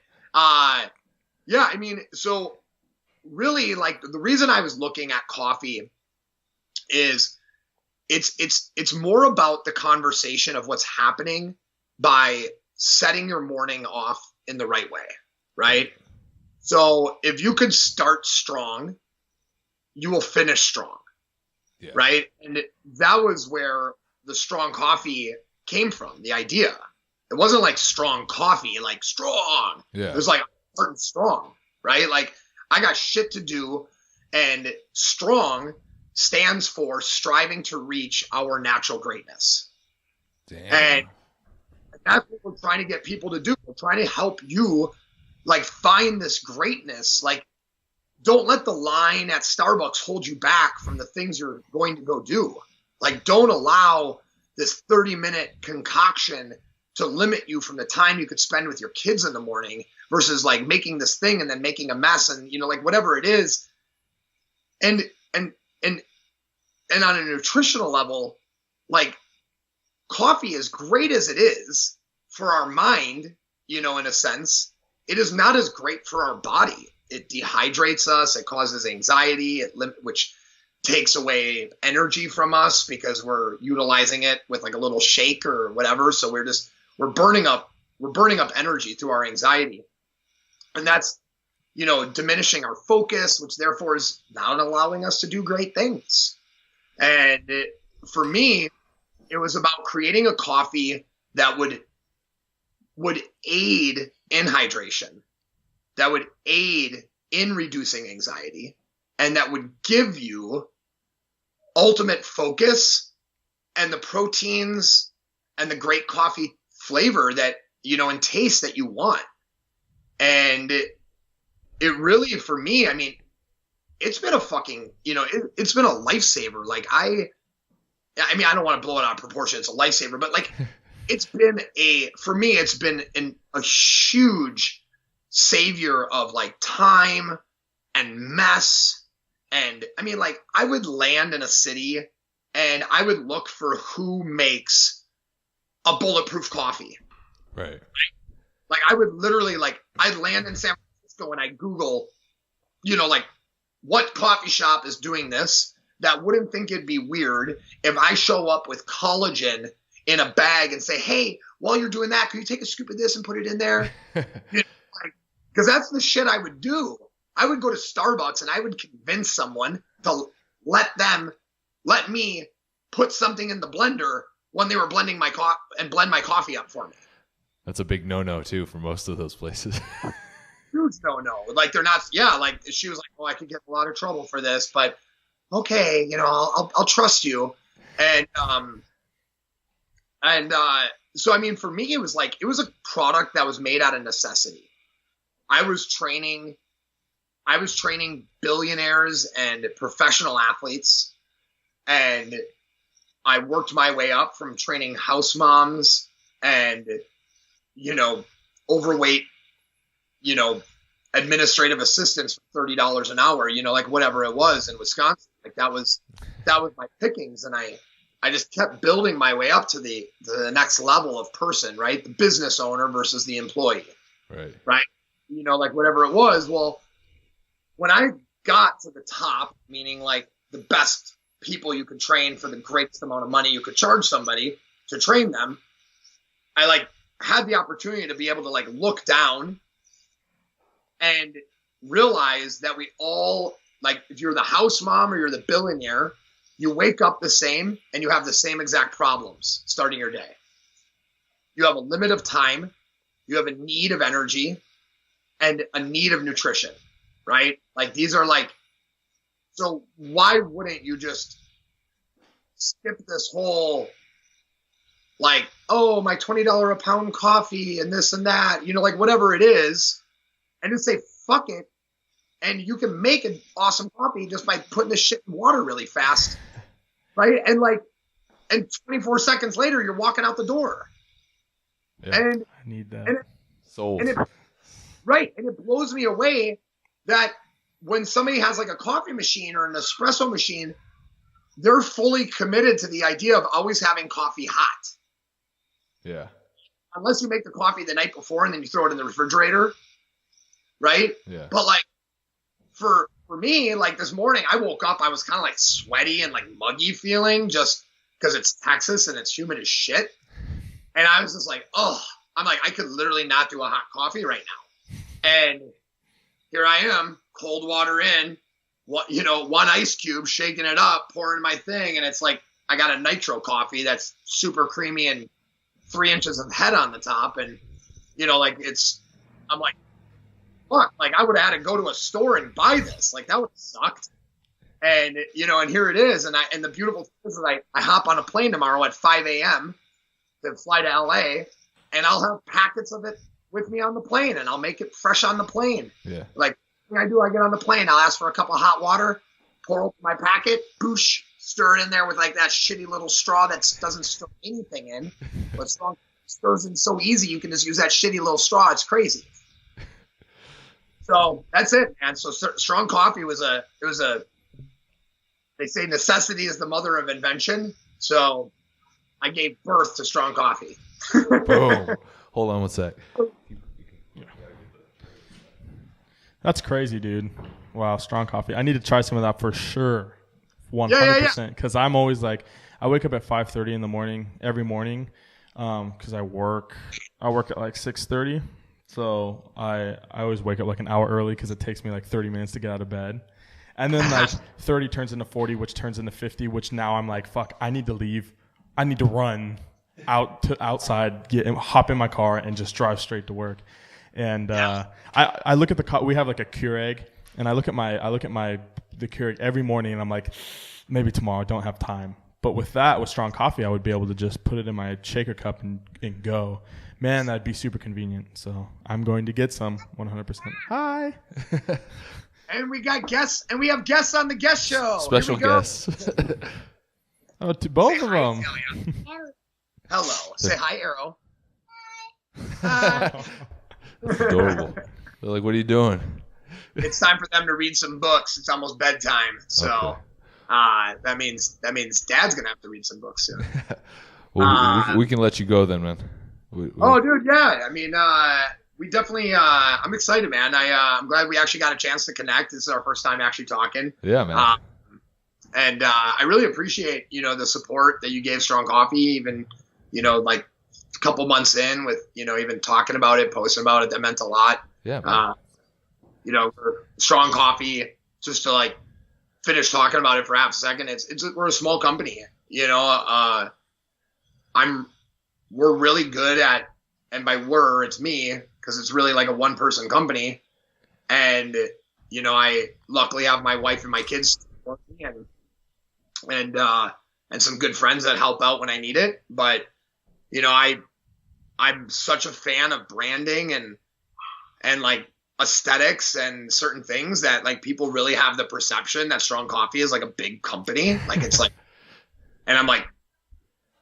Yeah, I mean, so really, like, the reason I was looking at coffee is it's more about the conversation of what's happening by setting your morning off in the right way, right? So if you could start strong, you will finish strong, right? And that was where the strong coffee came from, the idea. It wasn't like strong coffee, like strong. Yeah. It was like strong, right? Like, I got shit to do, and strong stands for striving to reach our natural greatness. Damn. And that's what we're trying to get people to do. We're trying to help you, like, find this greatness. Like, don't let the line at Starbucks hold you back from the things you're going to go do. Like, don't allow this 30-minute concoction to limit you from the time you could spend with your kids in the morning versus, like, making this thing and then making a mess and, like, whatever it is. And on a nutritional level, like, coffee, as great as it is for our mind, in a sense, it is not as great for our body. It dehydrates us. It causes anxiety, which takes away energy from us because we're utilizing it with like a little shake or whatever. So we're burning up energy through our anxiety. And that's, diminishing our focus, which therefore is not allowing us to do great things. And for me, it was about creating a coffee that would aid in hydration, that would aid in reducing anxiety, and that would give you ultimate focus and the proteins and the great coffee flavor that, and taste that you want. And it really, for me, I mean, it's been a fucking, it's been a lifesaver. Like, I don't want to blow it out of proportion. It's a lifesaver, but like, for me, it's been a huge savior of like time and mess. And I mean, like, I would land in a city and I would look for who makes a bulletproof coffee. Right. Like, I would literally, like, I'd land in San Francisco and I'd Google, like, what coffee shop is doing this that wouldn't think it'd be weird if I show up with collagen in a bag and say, hey, while you're doing that, can you take a scoop of this and put it in there? Because that's the shit I would do. I would go to Starbucks and I would convince someone to let me put something in the blender when they were blending my blend my coffee up for me. That's a big no-no too for most of those places. Huge no-no. Like, they're not. Yeah, like, she was like, "Oh, I could get a lot of trouble for this, but okay, I'll trust you." And so, I mean, for me, it was a product that was made out of necessity. I was training billionaires and professional athletes, and I worked my way up from training house moms and, overweight, administrative assistants for $30 an hour, you know, like whatever it was in Wisconsin. Like that was my pickings. And I just kept building my way up to the next level of person, right? The business owner versus the employee. Right. You know, like whatever it was. Well, when I got to the top, meaning like the best people you could train for the greatest amount of money you could charge somebody to train them, I like had the opportunity to be able to like look down and realize that we all, like, if you're the house mom or you're the billionaire, you wake up the same and you have the same exact problems starting your day. You have a limit of time, you have a need of energy, and a need of nutrition, right? Like these are like, so why wouldn't you just skip this whole like, oh, my $20 a pound coffee and this and that, you know, like whatever it is, and just say, fuck it. And you can make an awesome coffee just by putting this shit in water really fast. Right. And like, and 24 seconds later, you're walking out the door. Yeah, and I need that. Right. And it blows me away that when somebody has like a coffee machine or an espresso machine, they're fully committed to the idea of always having coffee hot. Yeah. Unless you make the coffee the night before and then you throw it in the refrigerator. Right. Yeah. But like for me, like this morning, I woke up, I was kind of like sweaty and like muggy feeling just because it's Texas and it's humid as shit. And I was just like, oh, I'm like, I could literally not do a hot coffee right now. And here I am, cold water in, you know, one ice cube, shaking it up, pouring my thing. And it's like, I got a nitro coffee that's super creamy and 3 inches of head on the top. And, you know, like I'm like, fuck, like I would have had to go to a store and buy this. Like that would have sucked. And, you know, and here it is. And the beautiful thing is I hop on a plane tomorrow at 5 a.m. to fly to LA, and I'll have packets of it with me on the plane and I'll make it fresh on the plane. Yeah. Like when I get on the plane, I'll ask for a cup of hot water, pour open my packet, boosh, stir it in there with like that shitty little straw that doesn't stir anything in, but strong stirs in so easy. You can just use that shitty little straw. It's crazy. So that's it, man. So strong coffee they say necessity is the mother of invention. So I gave birth to strong coffee. Boom. Hold on one sec. That's crazy, dude. Wow, strong coffee. I need to try some of that for sure. 100%. Because I'm always like, I wake up at 5:30 in the morning every morning because I work at like 6:30. So I always wake up like an hour early because it takes me like 30 minutes to get out of bed. And then like 30 turns into 40, which turns into 50, which now I'm like, fuck, I need to leave. I need to run outside, hop in my car and just drive straight to work. And I look at we have like a Keurig, and I look at the Keurig every morning and I'm like, maybe tomorrow I don't have time. But with strong coffee, I would be able to just put it in my shaker cup and go. Man, that'd be super convenient. So I'm going to get some 100%. Hi. And we got guests, and we have guests on the guest show. Special guests. Oh, to both of them. Hello. Say hi, Arrow. That's adorable. They're like, what are you doing? It's time for them to read some books. It's almost bedtime. So that means Dad's going to have to read some books soon. Well, we can let you go then, man. Oh, dude, yeah. I mean, we definitely. I'm excited, man. I'm glad we actually got a chance to connect. This is our first time actually talking. Yeah, man. And I really appreciate the support that you gave Strong Coffee. Even like a couple months in with even talking about it, posting about it. That meant a lot. Yeah. Man. For Strong Coffee, just to like finish talking about it for half a second. We're a small company. We're really good at, and by it's me, because it's really like a one-person company. And, I luckily have my wife and my kids and some good friends that help out when I need it. But, I'm such a fan of branding and like aesthetics and certain things that like people really have the perception that Strong Coffee is like a big company. Like it's like, and I'm like,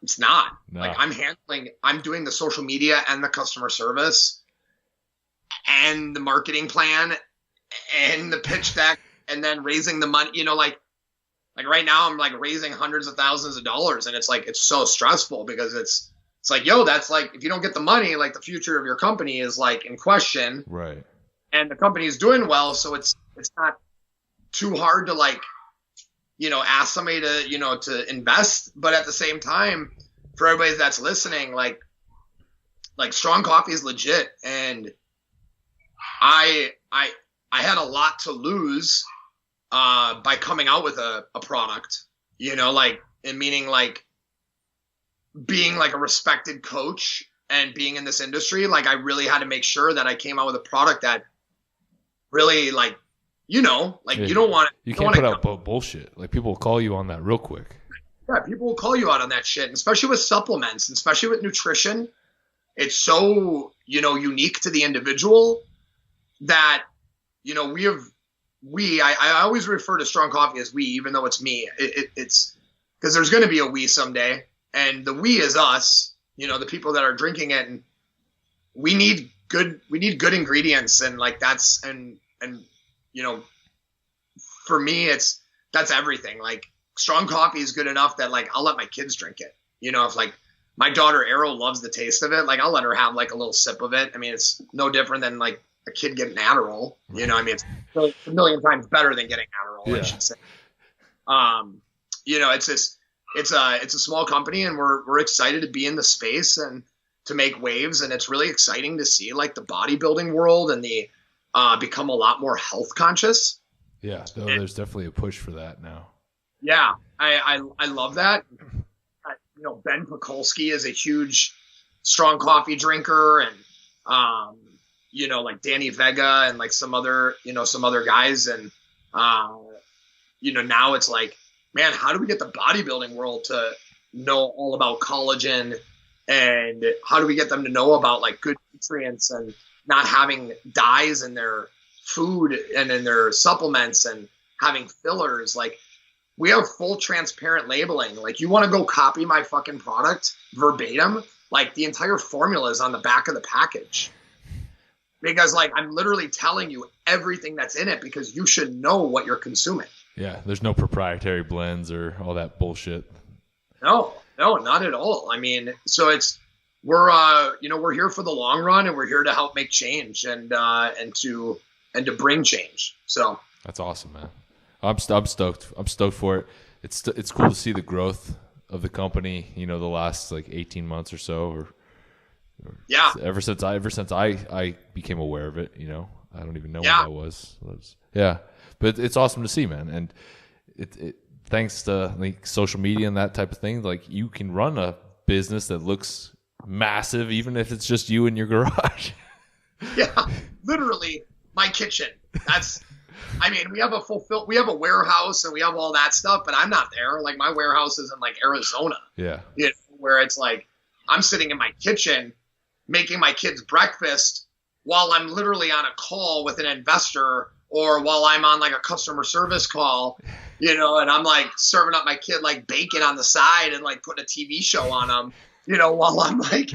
it's not. No. Like I'm doing the social media and the customer service and the marketing plan and the pitch deck and then raising the money, like right now I'm like raising hundreds of thousands of dollars, and it's like, it's so stressful because it's like, yo, that's like, if you don't get the money, like the future of your company is like in question. Right. And the company is doing well. So it's not too hard to like, ask somebody to, to invest. But at the same time, for everybody that's listening, like Strong Coffee is legit. And I had a lot to lose by coming out with a product, and meaning like being like a respected coach and being in this industry. Like I really had to make sure that I came out with a product that really like, you don't want you can't put out bullshit. Like people will call you on that real quick. Yeah, people will call you out on that shit, and especially with supplements, and especially with nutrition. It's so, unique to the individual that, I always refer to Strong Coffee as we, even though it's me. It's because there's going to be a we someday, and the we is us, the people that are drinking it, and we need good ingredients, and like that's, and for me, that's everything. Like Strong Coffee is good enough that like I'll let my kids drink it. If like my daughter Arrow loves the taste of it, like I'll let her have like a little sip of it. I mean, it's no different than like a kid getting Adderall. It's a million times better than getting Adderall, I should say. It's a small company, and we're excited to be in the space and to make waves. And it's really exciting to see like the bodybuilding world and the become a lot more health conscious. Yeah, there's definitely a push for that now. Yeah, I love that. Ben Pekulski is a huge Strong Coffee drinker, and like Danny Vega and like some other guys, and now it's like, man, how do we get the bodybuilding world to know all about collagen, and how do we get them to know about like good nutrients and not having dyes in their food and in their supplements and having fillers? Like we have full transparent labeling. Like you want to go copy my fucking product verbatim, like the entire formula is on the back of the package, because like I'm literally telling you everything that's in it, because you should know what you're consuming. Yeah, there's no proprietary blends or all that bullshit. No, not at all. I mean, so we're here for the long run, and we're here to help make change and to bring change. So that's awesome, man. I'm stoked. I'm stoked for it. It's cool to see the growth of the company. The last like 18 months or so, or yeah. Ever since I became aware of it, I don't even know when that was. Yeah, but it's awesome to see, man. And it thanks to like social media and that type of thing, like you can run a business that looks massive, even if it's just you in your garage. Yeah, literally my kitchen. We have we have a warehouse and we have all that stuff, but I'm not there. Like my warehouse is in like Arizona. Yeah. Where it's like I'm sitting in my kitchen making my kids breakfast while I'm literally on a call with an investor, or while I'm on like a customer service call, and I'm like serving up my kid like bacon on the side and like putting a TV show on them, while I'm like,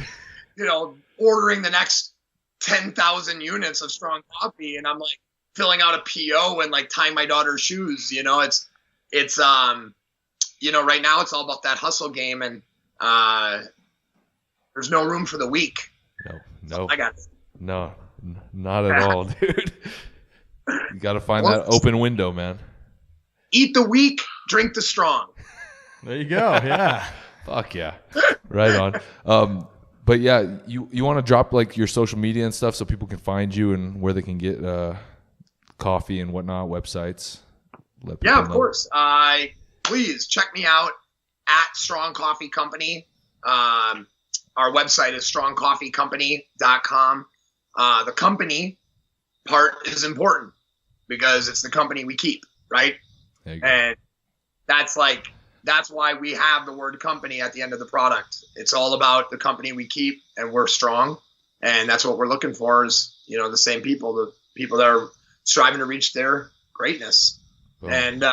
ordering the next 10,000 units of Strong Coffee, and I'm like filling out a PO and like tying my daughter's shoes. It's right now it's all about that hustle game, and there's no room for the weak. No, I got it. No, not at all, dude. You got to find that open window, man. Eat the weak, drink the strong. There you go. Yeah. Fuck yeah. Right on. But yeah, you want to drop like your social media and stuff so people can find you and where they can get coffee and whatnot, websites. Yeah, of course. Please check me out at Strong Coffee Company. Our website is strongcoffeecompany.com. The company part is important because it's the company we keep, right? And that's why we have the word company at the end of the product. It's all about the company we keep, and we're strong. And that's what we're looking for is, the same people, the people that are striving to reach their greatness. Oh. And,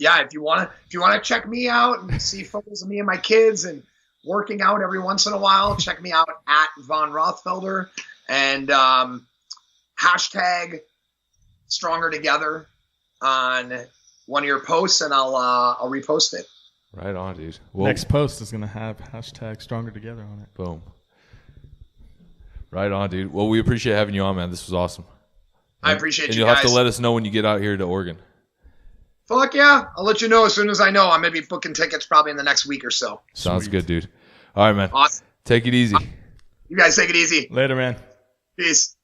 if you want to check me out and see photos of me and my kids and working out every once in a while, check me out at Von Rothfelder. And hashtag Stronger Together on one of your posts, and I'll repost it. Right on, dude. Well, Next post is going to have hashtag Stronger Together on it. Boom. Right on, dude. Well, we appreciate having you on, man. This was awesome. I appreciate and you you'll guys. have to let us know when you get out here to Oregon. Fuck yeah. I'll let you know as soon as I know. I'm going to be booking tickets probably in the next week or so. Sounds Sweet. good, dude. All right, man. Awesome. Take it easy. You guys take it easy. Later, man. Peace.